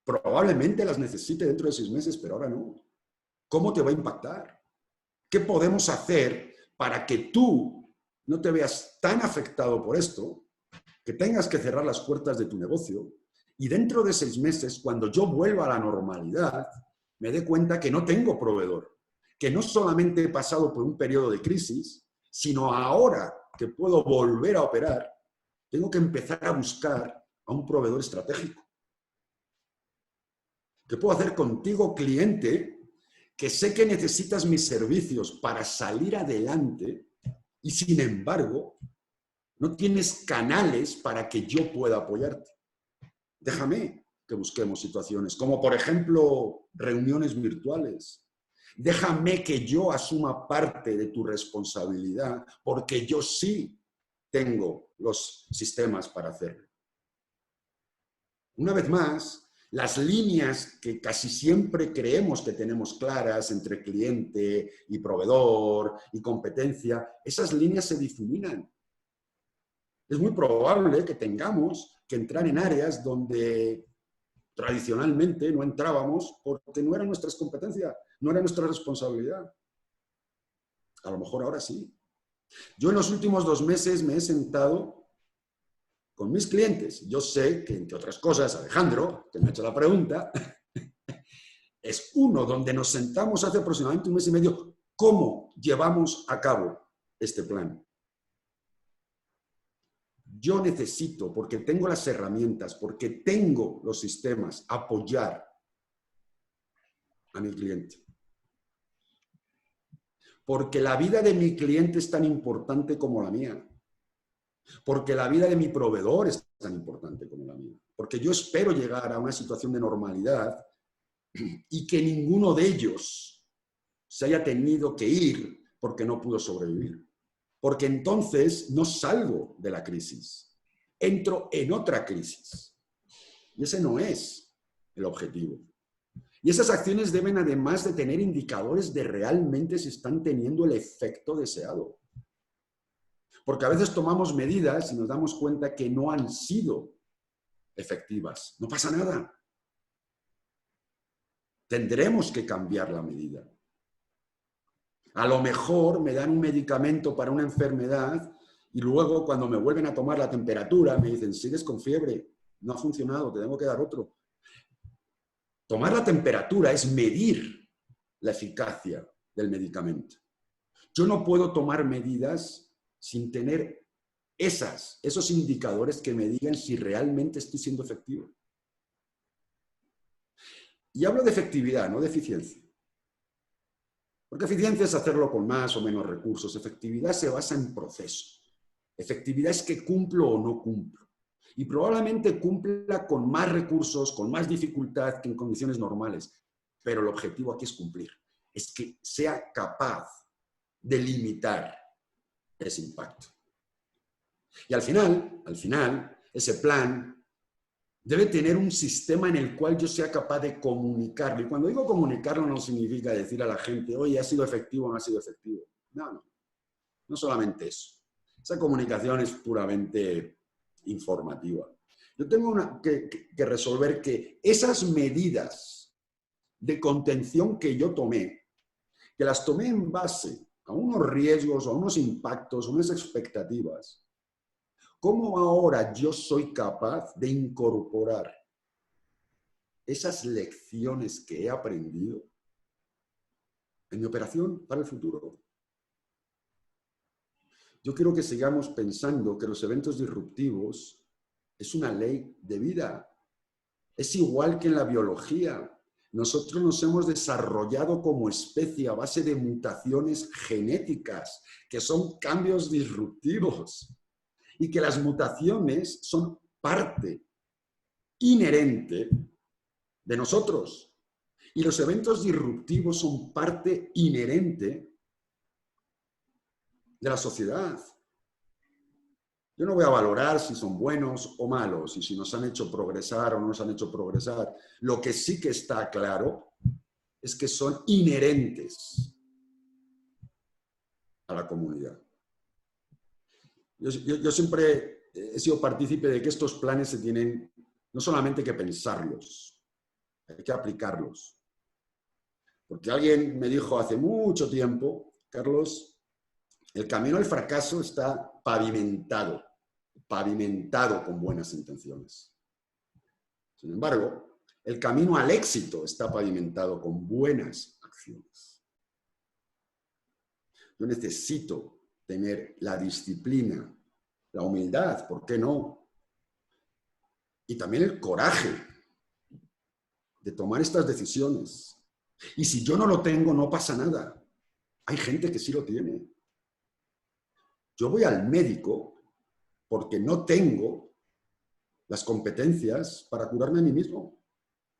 Probablemente las necesite dentro de 6 meses, pero ahora no. ¿Cómo te va a impactar? ¿Qué podemos hacer para que tú no te veas tan afectado por esto, que tengas que cerrar las puertas de tu negocio y dentro de 6 meses, cuando yo vuelva a la normalidad, me dé cuenta que no tengo proveedor, que no solamente he pasado por un periodo de crisis, sino ahora que puedo volver a operar, tengo que empezar a buscar a un proveedor estratégico? ¿Qué puedo hacer contigo, cliente, que sé que necesitas mis servicios para salir adelante y sin embargo no tienes canales para que yo pueda apoyarte? Déjame que busquemos situaciones, como por ejemplo reuniones virtuales. Déjame que yo asuma parte de tu responsabilidad, porque yo sí tengo los sistemas para hacerlo. Una vez más, las líneas que casi siempre creemos que tenemos claras entre cliente y proveedor y competencia, esas líneas se difuminan. Es muy probable que tengamos que entrar en áreas donde tradicionalmente no entrábamos porque no era nuestra competencia, no era nuestra responsabilidad. A lo mejor ahora sí. Yo en los últimos 2 meses me he sentado con mis clientes. Yo sé que, entre otras cosas, Alejandro, que me ha hecho la pregunta, es uno donde nos sentamos hace aproximadamente 1 mes y medio, ¿cómo llevamos a cabo este plan? Yo necesito, porque tengo las herramientas, porque tengo los sistemas, apoyar a mi cliente. Porque la vida de mi cliente es tan importante como la mía. Porque la vida de mi proveedor es tan importante como la mía. Porque yo espero llegar a una situación de normalidad y que ninguno de ellos se haya tenido que ir porque no pudo sobrevivir. Porque entonces no salgo de la crisis, entro en otra crisis. Y ese no es el objetivo. Y esas acciones deben, además de tener indicadores de realmente si están teniendo el efecto deseado. Porque a veces tomamos medidas y nos damos cuenta que no han sido efectivas. No pasa nada. Tendremos que cambiar la medida. A lo mejor me dan un medicamento para una enfermedad y luego cuando me vuelven a tomar la temperatura me dicen, sigues con fiebre, no ha funcionado, te tengo que dar otro. Tomar la temperatura es medir la eficacia del medicamento. Yo no puedo tomar medidas sin tener esos indicadores que me digan si realmente estoy siendo efectivo. Y hablo de efectividad, no de eficiencia. Porque eficiencia es hacerlo con más o menos recursos. Efectividad se basa en proceso. Efectividad es que cumplo o no cumplo. Y probablemente cumpla con más recursos, con más dificultad que en condiciones normales. Pero el objetivo aquí es cumplir. Es que sea capaz de limitar ese impacto. Y al final, ese plan debe tener un sistema en el cual yo sea capaz de comunicarlo. Y cuando digo comunicarlo no significa decir a la gente, oye, ¿ha sido efectivo o no ha sido efectivo? No solamente eso. Esa comunicación es puramente informativa. Yo tengo que resolver que esas medidas de contención que yo tomé, que las tomé en base a unos riesgos, a unos impactos, a unas expectativas, ¿cómo ahora yo soy capaz de incorporar esas lecciones que he aprendido en mi operación para el futuro? Yo quiero que sigamos pensando que los eventos disruptivos es una ley de vida. Es igual que en la biología. Nosotros nos hemos desarrollado como especie a base de mutaciones genéticas, que son cambios disruptivos. Y que las mutaciones son parte inherente de nosotros. Y los eventos disruptivos son parte inherente de la sociedad. Yo no voy a valorar si son buenos o malos y si nos han hecho progresar o no nos han hecho progresar. Lo que sí que está claro es que son inherentes a la comunidad. Yo siempre he sido partícipe de que estos planes se tienen no solamente que pensarlos, hay que aplicarlos. Porque alguien me dijo hace mucho tiempo, Carlos, el camino al fracaso está pavimentado con buenas intenciones. Sin embargo, el camino al éxito está pavimentado con buenas acciones. Yo necesito tener la disciplina, la humildad, ¿por qué no? Y también el coraje de tomar estas decisiones. Y si yo no lo tengo, no pasa nada. Hay gente que sí lo tiene. Yo voy al médico porque no tengo las competencias para curarme a mí mismo.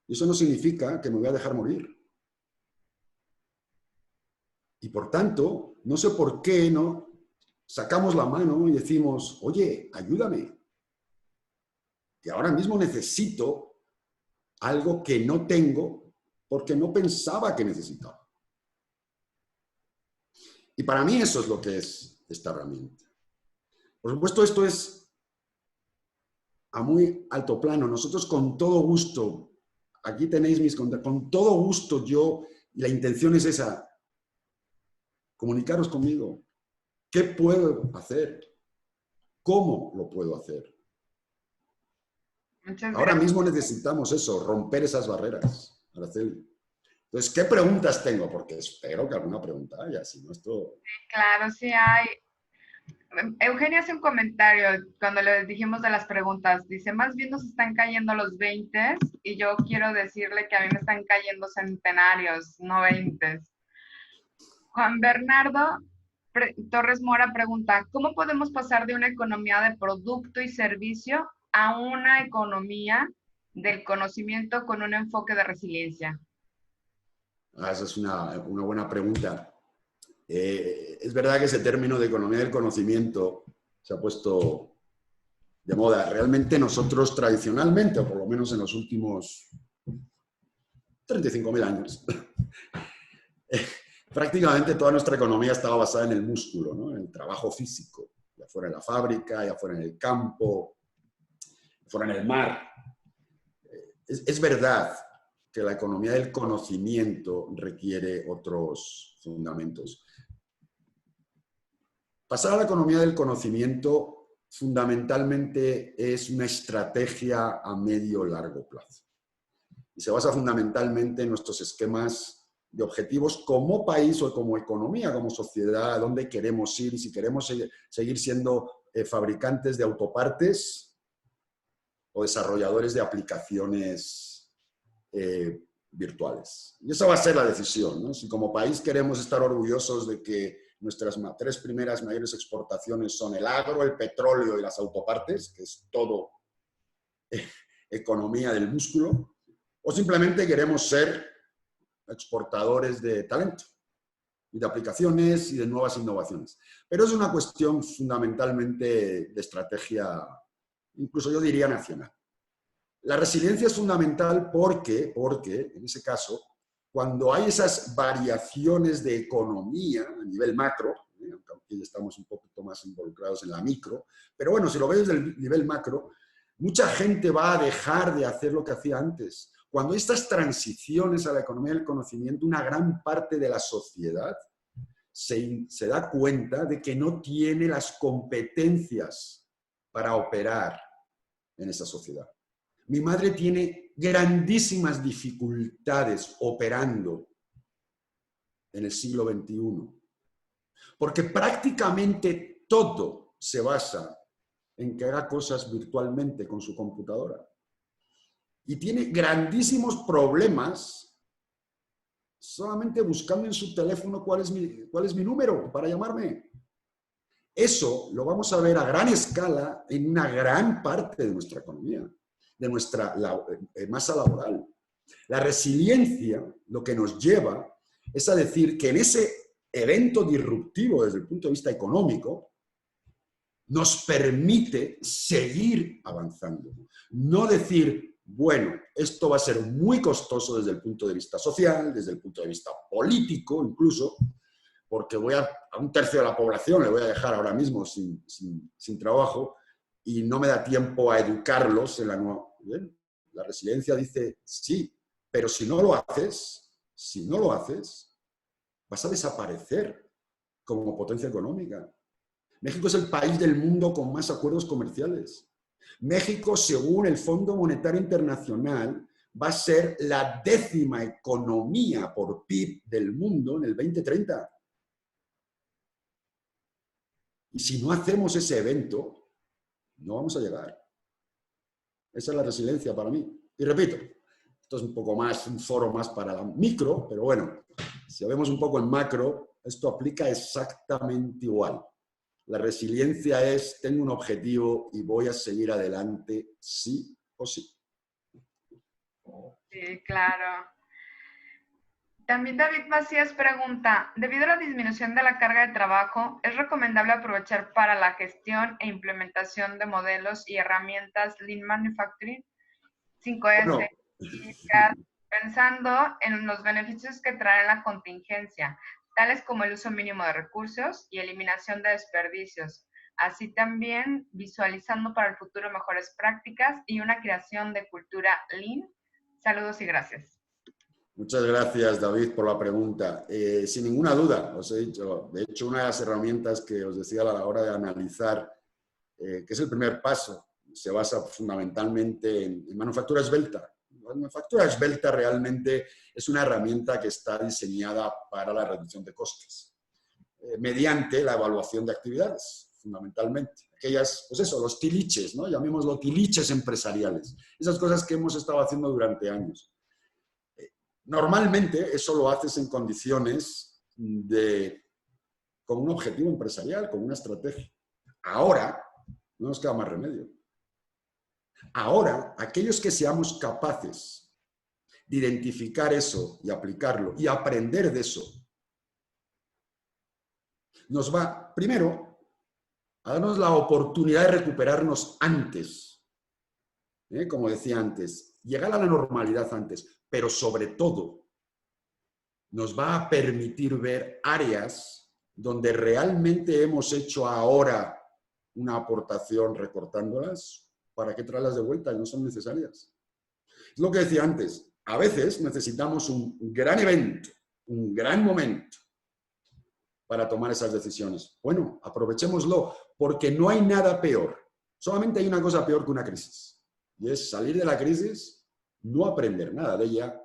Y eso no significa que me voy a dejar morir. Y por tanto, no sé por qué no sacamos la mano y decimos, oye, ayúdame, que ahora mismo necesito algo que no tengo porque no pensaba que necesitaba. Y para mí eso es lo que es esta herramienta. Por supuesto, esto es a muy alto plano. Nosotros con todo gusto, aquí tenéis mis contactos, con todo gusto yo, y la intención es esa, comunicaros conmigo. ¿Qué puedo hacer? ¿Cómo lo puedo hacer? Ahora mismo necesitamos eso, romper esas barreras, Araceli. Entonces, ¿qué preguntas tengo? Porque espero que alguna pregunta haya, si no esto... Claro, sí hay. Eugenia hace un comentario cuando le dijimos de las preguntas. Dice, más bien nos están cayendo los 20 y yo quiero decirle que a mí me están cayendo centenarios, no 20. Juan Bernardo Torres Mora pregunta, ¿cómo podemos pasar de una economía de producto y servicio a una economía del conocimiento con un enfoque de resiliencia? Esa es una buena pregunta. Es verdad que ese término de economía del conocimiento se ha puesto de moda. Realmente nosotros tradicionalmente, o por lo menos en los últimos 35.000 años, prácticamente toda nuestra economía estaba basada en el músculo, ¿no? En el trabajo físico, ya fuera en la fábrica, ya fuera en el campo, ya fuera en el mar. Es verdad que la economía del conocimiento requiere otros fundamentos. Pasar a la economía del conocimiento fundamentalmente es una estrategia a medio o largo plazo. Y se basa fundamentalmente en nuestros esquemas de objetivos como país o como economía, como sociedad, a dónde queremos ir y si queremos seguir siendo fabricantes de autopartes o desarrolladores de aplicaciones virtuales. Y esa va a ser la decisión, ¿no? Si como país queremos estar orgullosos de que nuestras tres primeras mayores exportaciones son el agro, el petróleo y las autopartes, que es todo economía del músculo, o simplemente queremos ser exportadores de talento y de aplicaciones y de nuevas innovaciones. Pero es una cuestión fundamentalmente de estrategia, incluso yo diría nacional. La resiliencia es fundamental porque en ese caso, cuando hay esas variaciones de economía a nivel macro, aunque aquí estamos un poquito más involucrados en la micro, pero bueno, si lo ves desde el nivel macro, mucha gente va a dejar de hacer lo que hacía antes. Cuando hay estas transiciones a la economía del conocimiento, una gran parte de la sociedad se da cuenta de que no tiene las competencias para operar en esa sociedad. Mi madre tiene grandísimas dificultades operando en el siglo XXI, porque prácticamente todo se basa en que haga cosas virtualmente con su computadora. Y tiene grandísimos problemas solamente buscando en su teléfono cuál es mi número para llamarme. Eso lo vamos a ver a gran escala en una gran parte de nuestra economía, de nuestra masa laboral. La resiliencia lo que nos lleva es a decir que en ese evento disruptivo desde el punto de vista económico nos permite seguir avanzando. No decir, bueno, esto va a ser muy costoso desde el punto de vista social, desde el punto de vista político incluso, porque a un tercio de la población le voy a dejar ahora mismo sin trabajo y no me da tiempo a educarlos en la nueva... Bien, la resiliencia dice, sí, pero si no lo haces, vas a desaparecer como potencia económica. México es el país del mundo con más acuerdos comerciales. México, según el Fondo Monetario Internacional, va a ser la 10ª economía por PIB del mundo en el 2030. Y si no hacemos ese evento, no vamos a llegar. Esa es la resiliencia para mí. Y repito, esto es un poco más, un foro más para la micro, pero bueno, si vemos un poco en macro, esto aplica exactamente igual. La resiliencia es, tengo un objetivo y voy a seguir adelante sí o sí. Sí, claro. También David Macías pregunta, debido a la disminución de la carga de trabajo, ¿es recomendable aprovechar para la gestión e implementación de modelos y herramientas Lean Manufacturing 5S, Bueno, pensando en los beneficios que trae la contingencia, tales como el uso mínimo de recursos y eliminación de desperdicios, así también visualizando para el futuro mejores prácticas y una creación de cultura Lean? Saludos y gracias. Muchas gracias, David, por la pregunta. Sin ninguna duda, os he dicho, de hecho, una de las herramientas que os decía a la hora de analizar, que es el primer paso, se basa fundamentalmente en manufactura esbelta. La manufactura esbelta realmente es una herramienta que está diseñada para la reducción de costes, mediante la evaluación de actividades, fundamentalmente. Aquellas, pues eso, los tiliches, ¿no? Llamémoslo tiliches empresariales. Esas cosas que hemos estado haciendo durante años. Normalmente eso lo haces en condiciones con un objetivo empresarial, con una estrategia. Ahora no nos queda más remedio. Ahora, aquellos que seamos capaces de identificar eso y aplicarlo y aprender de eso, nos va, primero, a darnos la oportunidad de recuperarnos antes. Como decía antes, llegar a la normalidad antes. Pero sobre todo, nos va a permitir ver áreas donde realmente hemos hecho ahora una aportación recortándolas. ¿Para qué traerlas de vuelta? No son necesarias. Es lo que decía antes. a veces necesitamos un gran evento, un gran momento para tomar esas decisiones. Bueno, aprovechémoslo, porque no hay nada peor. Solamente hay una cosa peor que una crisis, y es salir de la crisis, no aprender nada de ella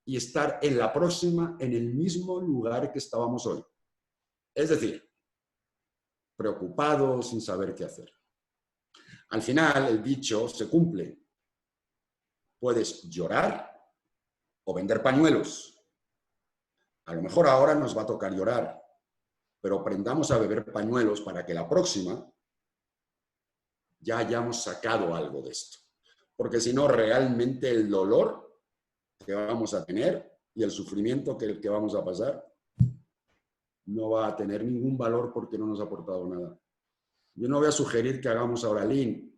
y estar en la próxima en el mismo lugar que estábamos hoy. Es decir, preocupados, sin saber qué hacer. Al final, el dicho se cumple. Puedes llorar o vender pañuelos. A lo mejor ahora nos va a tocar llorar, pero aprendamos a beber pañuelos para que la próxima ya hayamos sacado algo de esto. Porque si no, realmente el dolor que vamos a tener y el sufrimiento que vamos a pasar no va a tener ningún valor porque no nos ha aportado nada. Yo no voy a sugerir que hagamos ahora Lean,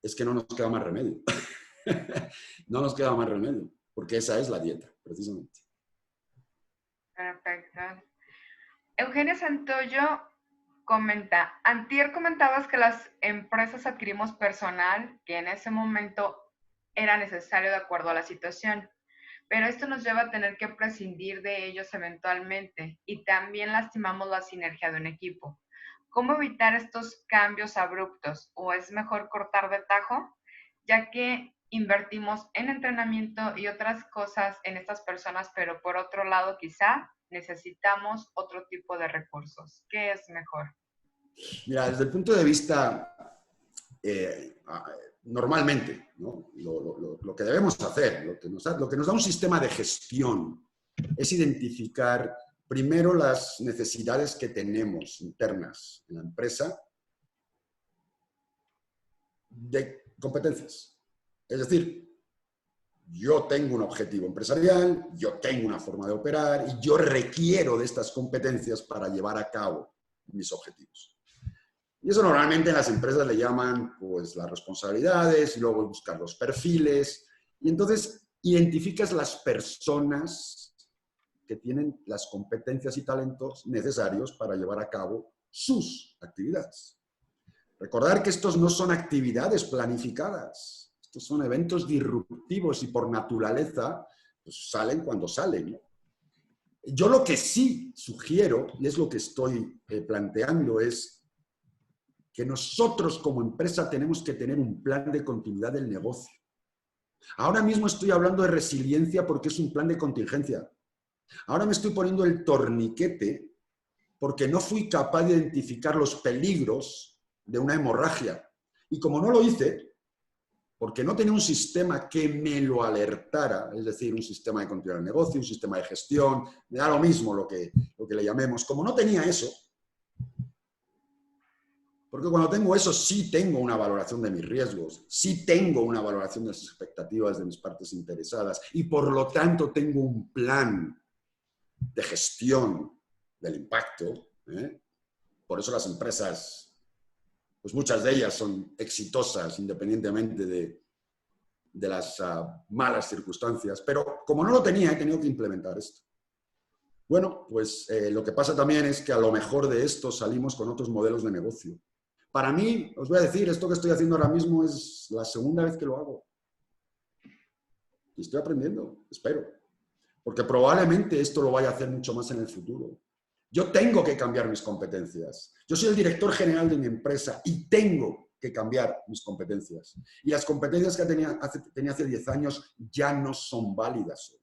es que no nos queda más remedio. No nos queda más remedio, porque esa es la dieta, precisamente. Perfecto. Eugenia Santoyo comenta, antier comentabas que las empresas adquirimos personal que en ese momento era necesario de acuerdo a la situación, pero esto nos lleva a tener que prescindir de ellos eventualmente y también lastimamos la sinergia de un equipo. ¿Cómo evitar estos cambios abruptos? ¿O es mejor cortar de tajo? Ya que invertimos en entrenamiento y otras cosas en estas personas, pero por otro lado quizá necesitamos otro tipo de recursos. ¿Qué es mejor? Mira, desde el punto de vista, normalmente, ¿no? Lo que debemos hacer, lo que nos da un sistema de gestión, es identificar primero las necesidades que tenemos internas en la empresa de competencias. Es decir, yo tengo un objetivo empresarial, yo tengo una forma de operar y yo requiero de estas competencias para llevar a cabo mis objetivos. Y eso normalmente en las empresas le llaman pues las responsabilidades y luego buscar los perfiles. Y entonces identificas las personas que tienen las competencias y talentos necesarios para llevar a cabo sus actividades. Recordar que estos no son actividades planificadas, estos son eventos disruptivos y por naturaleza pues, salen cuando salen, ¿no? Yo lo que sí sugiero, y es lo que estoy planteando, es que nosotros como empresa tenemos que tener un plan de continuidad del negocio. Ahora mismo estoy hablando de resiliencia porque es un plan de contingencia. Ahora me estoy poniendo el torniquete porque no fui capaz de identificar los peligros de una hemorragia. Y como no lo hice, porque no tenía un sistema que me lo alertara, es decir, un sistema de continuidad del negocio, un sistema de gestión, me da lo mismo lo que le llamemos. Como no tenía eso, porque cuando tengo eso sí tengo una valoración de mis riesgos, sí tengo una valoración de las expectativas de mis partes interesadas y por lo tanto tengo un plan de gestión del impacto. Por eso las empresas, pues muchas de ellas son exitosas independientemente de las malas circunstancias, pero como no lo tenía, he tenido que implementar esto. Bueno, pues lo que pasa también es que a lo mejor de esto salimos con otros modelos de negocio. Para mí, os voy a decir, esto que estoy haciendo ahora mismo es la segunda vez que lo hago. Y estoy aprendiendo, espero. Porque probablemente esto lo vaya a hacer mucho más en el futuro. Yo tengo que cambiar mis competencias. Yo soy el director general de mi empresa y tengo que cambiar mis competencias. Y las competencias que tenía hace 10 años ya no son válidas hoy.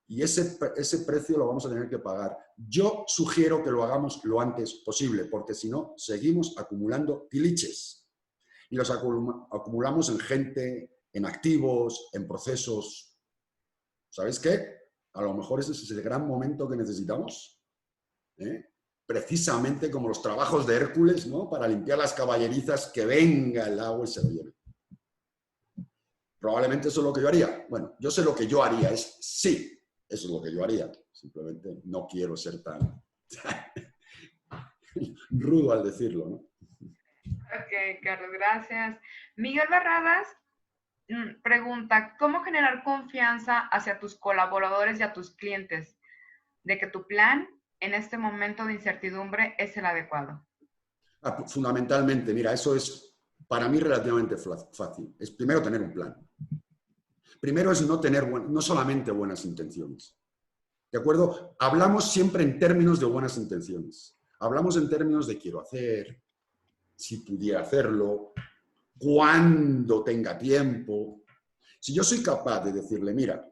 Y ese precio lo vamos a tener que pagar. Yo sugiero que lo hagamos lo antes posible, porque si no, seguimos acumulando tiliches. Y los acumulamos en gente, en activos, en procesos. ¿Sabéis qué? A lo mejor ese es el gran momento que necesitamos. Precisamente como los trabajos de Hércules, ¿no? Para limpiar las caballerizas, que venga el agua y se lo lleve. Probablemente eso es lo que yo haría. Bueno, yo sé lo que yo haría, es sí. Eso es lo que yo haría. Simplemente no quiero ser tan rudo al decirlo, ¿no? Ok, Carlos, gracias. Miguel Barradas pregunta, ¿cómo generar confianza hacia tus colaboradores y a tus clientes de que tu plan en este momento de incertidumbre es el adecuado? Fundamentalmente, mira, eso es para mí relativamente fácil. Es primero tener un plan. Primero es no solamente buenas intenciones. ¿De acuerdo? Hablamos siempre en términos de buenas intenciones. Hablamos en términos de quiero hacer, si pudiera hacerlo, cuando tenga tiempo. Si yo soy capaz de decirle, mira,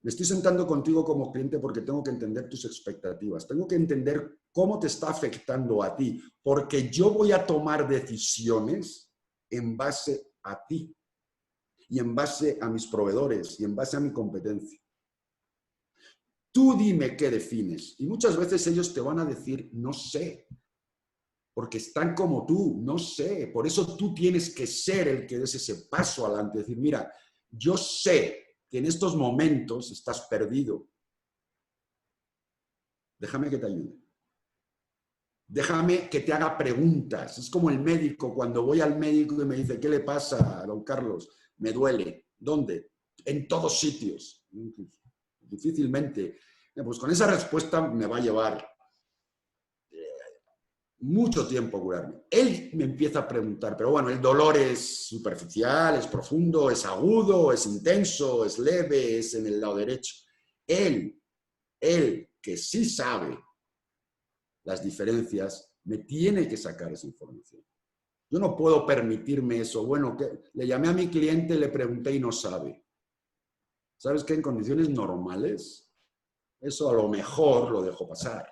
me estoy sentando contigo como cliente porque tengo que entender tus expectativas, tengo que entender cómo te está afectando a ti, porque yo voy a tomar decisiones en base a ti y en base a mis proveedores y en base a mi competencia. Tú dime qué defines. Y muchas veces ellos te van a decir, no sé, porque están como tú, no sé. Por eso tú tienes que ser el que des ese paso adelante. Decir, mira, yo sé que en estos momentos estás perdido. Déjame que te ayude. Déjame que te haga preguntas. Es como el médico, cuando voy al médico y me dice, ¿qué le pasa, don Carlos? Me duele. ¿Dónde? En todos sitios. Difícilmente. Pues con esa respuesta me va a llevar mucho tiempo curarme. Él me empieza a preguntar, pero bueno, el dolor es superficial, es profundo, es agudo, es intenso, es leve, es en el lado derecho. Él que sí sabe las diferencias, me tiene que sacar esa información. Yo no puedo permitirme eso. Bueno, que le llamé a mi cliente, le pregunté y no sabe. ¿Sabes qué? En condiciones normales, eso a lo mejor lo dejo pasar.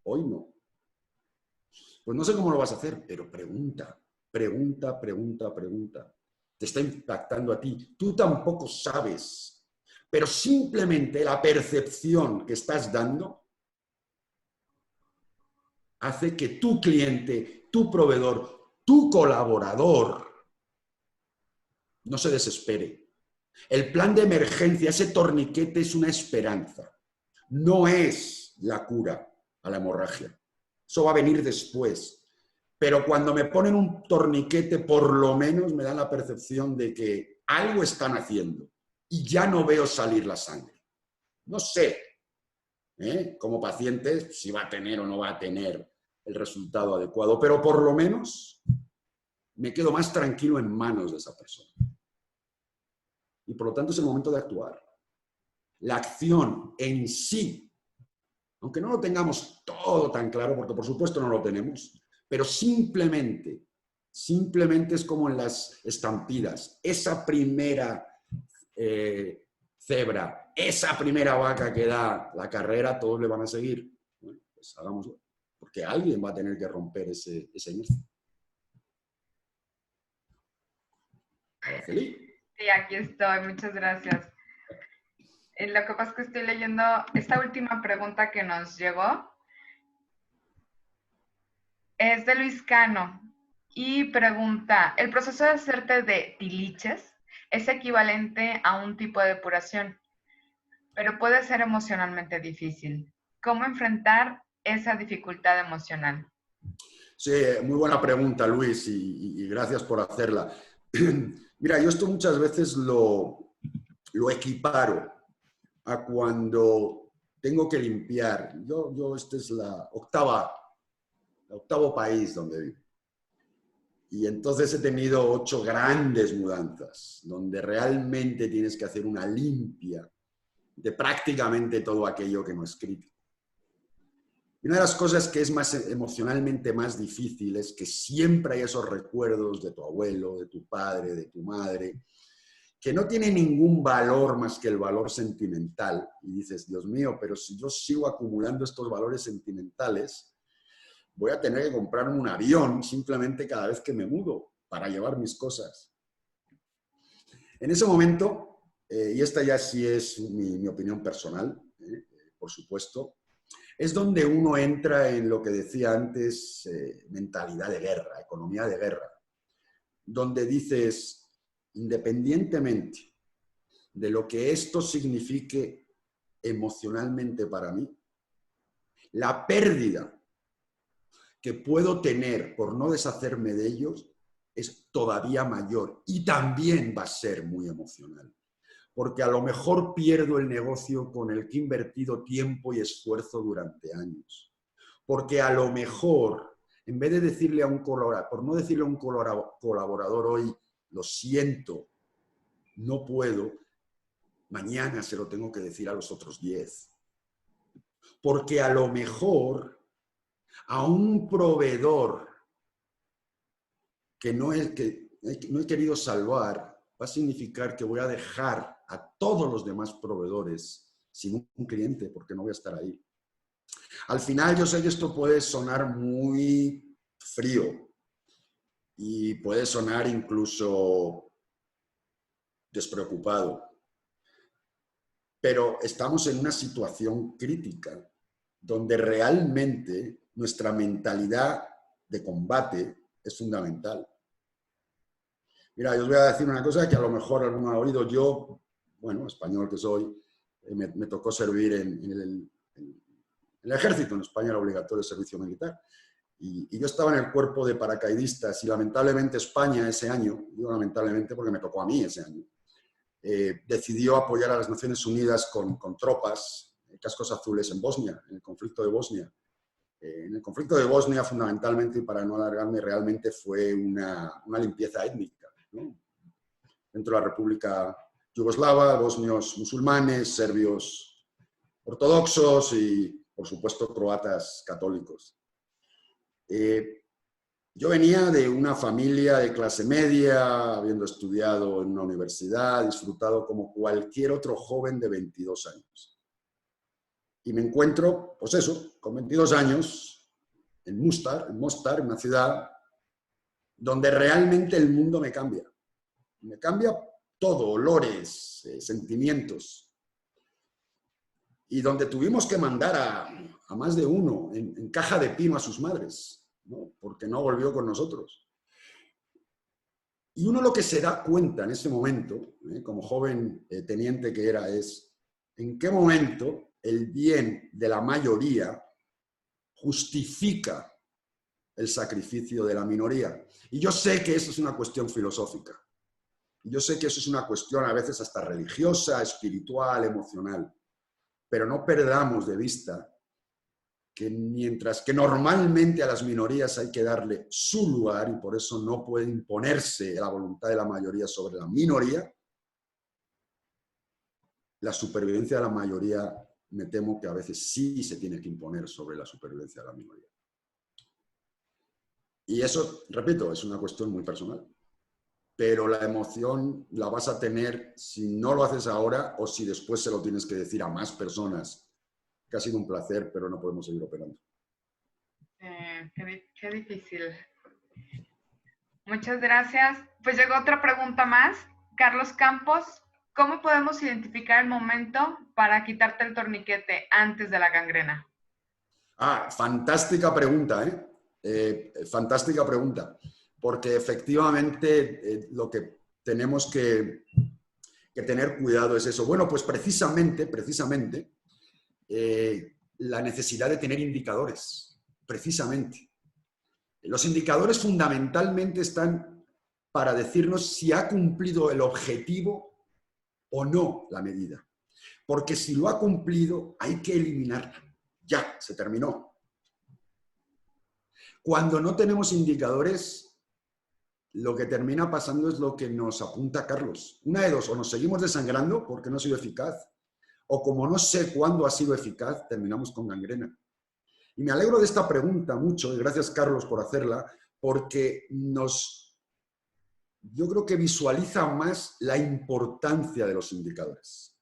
Hoy no. Pues no sé cómo lo vas a hacer, pero pregunta, pregunta, pregunta, pregunta. Te está impactando a ti. Tú tampoco sabes, pero simplemente la percepción que estás dando hace que tu cliente, tu proveedor, tu colaborador no se desespere. El plan de emergencia, ese torniquete es una esperanza. No es la cura a la hemorragia. Eso va a venir después. Pero cuando me ponen un torniquete, por lo menos me da la percepción de que algo están haciendo y ya no veo salir la sangre. No sé, como paciente, si va a tener o no va a tener el resultado adecuado, pero por lo menos me quedo más tranquilo en manos de esa persona. Y por lo tanto es el momento de actuar. La acción en sí, aunque no lo tengamos todo tan claro, porque por supuesto no lo tenemos, pero simplemente es como en las estampidas. Esa primera cebra, esa primera vaca que da la carrera, todos le van a seguir. Bueno, pues hagámoslo, porque alguien va a tener que romper ese inicio. ¿Feliz? Sí, aquí estoy, muchas gracias. Lo que pasa es que estoy leyendo esta última pregunta que nos llegó. Es de Luis Cano y pregunta, ¿el proceso de hacerte de tiliches es equivalente a un tipo de depuración, pero puede ser emocionalmente difícil? ¿Cómo enfrentar esa dificultad emocional? Sí, muy buena pregunta, Luis, y gracias por hacerla. Mira, yo esto muchas veces lo equiparo a cuando tengo que limpiar. Esta es el octavo país donde vivo. Y entonces he tenido 8 grandes mudanzas, donde realmente tienes que hacer una limpia de prácticamente todo aquello que no es crítico. Y una de las cosas que es emocionalmente más difícil es que siempre hay esos recuerdos de tu abuelo, de tu padre, de tu madre, que no tienen ningún valor más que el valor sentimental. Y dices, Dios mío, pero si yo sigo acumulando estos valores sentimentales, voy a tener que comprarme un avión simplemente cada vez que me mudo para llevar mis cosas. En ese momento, y esta ya sí es mi opinión personal, por supuesto, es donde uno entra en lo que decía antes, mentalidad de guerra, economía de guerra, donde dices, independientemente de lo que esto signifique emocionalmente para mí, la pérdida que puedo tener por no deshacerme de ellos es todavía mayor y también va a ser muy emocional. Porque a lo mejor pierdo el negocio con el que he invertido tiempo y esfuerzo durante años. Porque a lo mejor, en vez de decirle a un colaborador, por no decirle a un colaborador hoy, lo siento, no puedo, mañana se lo tengo que decir a los otros 10. Porque a lo mejor a un proveedor que no he querido salvar, va a significar que voy a dejar a todos los demás proveedores sin un cliente, porque no voy a estar ahí. Al final, yo sé que esto puede sonar muy frío y puede sonar incluso despreocupado, pero estamos en una situación crítica donde realmente nuestra mentalidad de combate es fundamental. Mira, yo os voy a decir una cosa que a lo mejor alguno ha oído. Yo, bueno, español que soy, me tocó servir en el ejército. En España era obligatorio el servicio militar. Y yo estaba en el cuerpo de paracaidistas y lamentablemente España ese año, digo lamentablemente porque me tocó a mí ese año, decidió apoyar a las Naciones Unidas con tropas, cascos azules en Bosnia, en el conflicto de Bosnia. En el conflicto de Bosnia, fundamentalmente, y para no alargarme, realmente fue una limpieza étnica, ¿no? Dentro de la República Yugoslava, bosnios musulmanes, serbios ortodoxos y, por supuesto, croatas católicos. Yo venía de una familia de clase media, habiendo estudiado en una universidad, disfrutado como cualquier otro joven de 22 años. Y me encuentro, pues eso, con 22 años, en Mostar, una ciudad donde realmente el mundo me cambia. Me cambia todo, olores, sentimientos. Y donde tuvimos que mandar a más de uno en caja de pino a sus madres, ¿no? Porque no volvió con nosotros. Y uno lo que se da cuenta en ese momento, como joven teniente que era, es en qué momento el bien de la mayoría justifica el sacrificio de la minoría. Y yo sé que eso es una cuestión filosófica. Y yo sé que eso es una cuestión a veces hasta religiosa, espiritual, emocional. Pero no perdamos de vista que mientras que normalmente a las minorías hay que darle su lugar y por eso no puede imponerse la voluntad de la mayoría sobre la minoría, la supervivencia de la mayoría me temo que a veces sí se tiene que imponer sobre la supervivencia de la minoría. Y eso, repito, es una cuestión muy personal. Pero la emoción la vas a tener si no lo haces ahora o si después se lo tienes que decir a más personas. Que ha sido un placer, pero no podemos seguir operando. Qué difícil. Muchas gracias. Pues llegó otra pregunta más. Carlos Campos, ¿cómo podemos identificar el momento para quitarte el torniquete antes de la gangrena? Fantástica pregunta, fantástica pregunta. Porque efectivamente lo que tenemos que tener cuidado es eso. Bueno, pues precisamente, la necesidad de tener indicadores, precisamente. Los indicadores fundamentalmente están para decirnos si ha cumplido el objetivo o no la medida. Porque si lo ha cumplido, hay que eliminarla. Ya, se terminó. Cuando no tenemos indicadores, lo que termina pasando es lo que nos apunta Carlos. Una de dos, o nos seguimos desangrando porque no ha sido eficaz, o como no sé cuándo ha sido eficaz, terminamos con gangrena. Y me alegro de esta pregunta mucho, y gracias Carlos por hacerla, porque yo creo que visualiza más la importancia de los indicadores.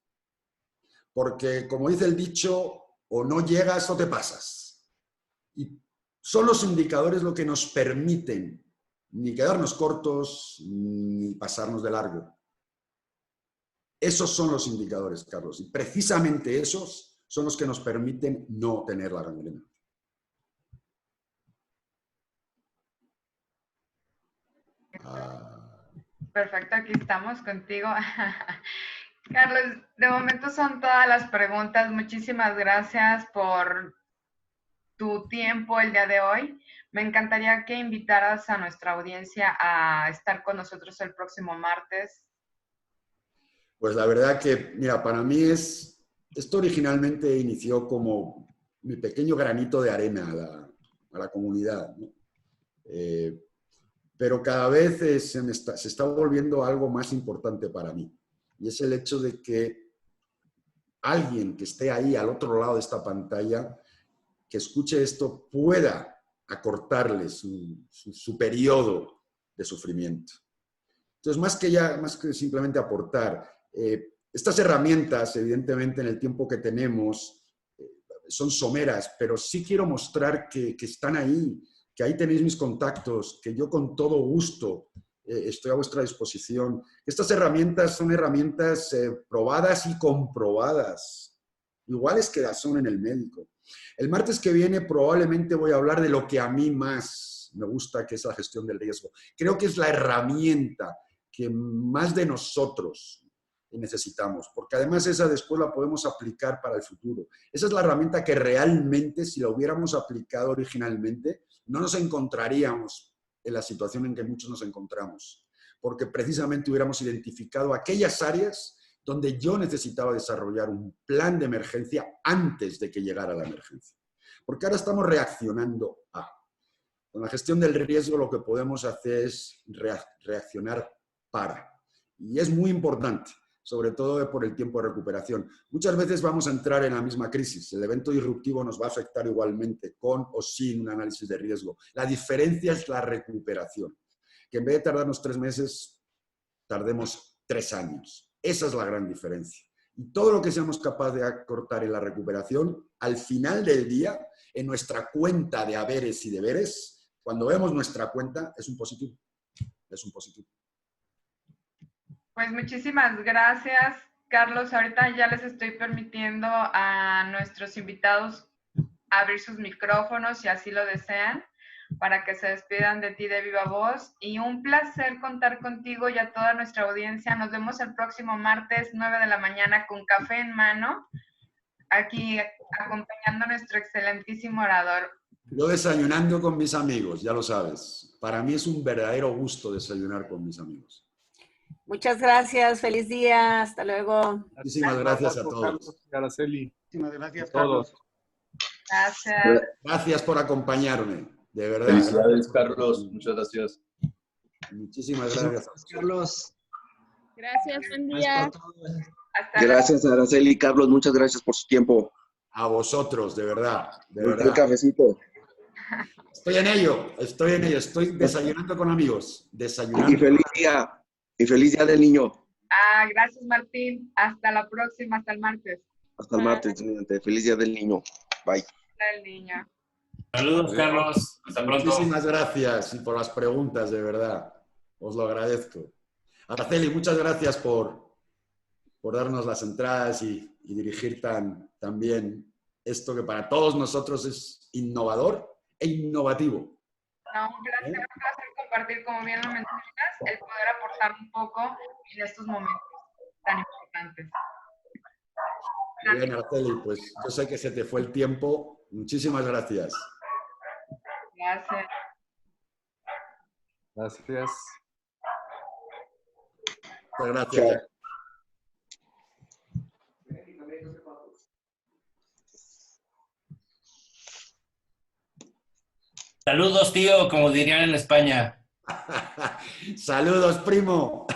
Porque, como dice el dicho, o no llegas o te pasas. Y son los indicadores lo que nos permiten ni quedarnos cortos, ni pasarnos de largo. Esos son los indicadores, Carlos. Y precisamente esos son los que nos permiten no tener la gangrena. Perfecto, aquí estamos contigo. Carlos, de momento son todas las preguntas. Muchísimas gracias por tu tiempo el día de hoy. Me encantaría que invitaras a nuestra audiencia a estar con nosotros el próximo martes. Pues la verdad que, mira, para mí esto originalmente inició como mi pequeño granito de arena a la comunidad, ¿no? Pero cada vez se está volviendo algo más importante para mí. y es el hecho de que alguien que esté ahí al otro lado de esta pantalla, que escuche esto, pueda acortarle su periodo de sufrimiento. Entonces, más que simplemente aportar, estas herramientas, evidentemente, en el tiempo que tenemos, son someras, pero sí quiero mostrar que están ahí, que ahí tenéis mis contactos, que yo con todo gusto estoy a vuestra disposición. Estas herramientas son herramientas probadas y comprobadas, iguales que las son en el médico. El martes que viene probablemente voy a hablar de lo que a mí más me gusta, que es la gestión del riesgo. Creo que es la herramienta que más de nosotros necesitamos, porque además esa después la podemos aplicar para el futuro. Esa es la herramienta que realmente, si la hubiéramos aplicado originalmente, no nos encontraríamos en la situación en que muchos nos encontramos, porque precisamente hubiéramos identificado aquellas áreas donde yo necesitaba desarrollar un plan de emergencia antes de que llegara la emergencia. Porque ahora estamos reaccionando a. Con la gestión del riesgo lo que podemos hacer es reaccionar para. Y es muy importante, sobre todo por el tiempo de recuperación. Muchas veces vamos a entrar en la misma crisis. El evento disruptivo nos va a afectar igualmente, con o sin un análisis de riesgo. La diferencia es la recuperación. Que en vez de tardarnos 3 meses, tardemos 3 años. Esa es la gran diferencia. Y todo lo que seamos capaces de acortar en la recuperación, al final del día, en nuestra cuenta de haberes y deberes, cuando vemos nuestra cuenta, es un positivo. Es un positivo. Pues muchísimas gracias, Carlos. Ahorita ya les estoy permitiendo a nuestros invitados abrir sus micrófonos si así lo desean, para que se despidan de ti de viva voz. Y un placer contar contigo y a toda nuestra audiencia. Nos vemos el próximo martes, 9 de la mañana, con café en mano, aquí acompañando a nuestro excelentísimo orador. Yo desayunando con mis amigos, ya lo sabes. Para mí es un verdadero gusto desayunar con mis amigos. Muchas gracias, feliz día, hasta luego. Muchísimas gracias a todos. Araceli. Muchísimas gracias, A todos. Gracias. Gracias por acompañarme, de verdad. Felicidades, Carlos. Muchas gracias. Muchísimas gracias. Carlos. Gracias, buen día. Gracias, Araceli, Carlos, muchas gracias por su tiempo. A vosotros, de verdad. De Un verdad. cafecito. Estoy en ello, estoy desayunando con amigos. Desayunando. Y feliz día del niño. Gracias, Martín. Hasta la próxima, hasta el martes. Hasta el martes, feliz día del niño. Bye. Hasta el niño. Saludos, Carlos. Hasta pronto. Muchísimas gracias y por las preguntas, de verdad. Os lo agradezco. Araceli, muchas gracias por darnos las entradas y dirigir tan bien esto que para todos nosotros es innovador e innovativo. No, un placer compartir, como bien lo mencionas, el poder aportar un poco en estos momentos tan importantes. Muy bien, Araceli, pues yo sé que se te fue el tiempo. Muchísimas gracias. Gracias. Gracias. Muchas gracias. Saludos, tío, como dirían en España. Saludos, primo.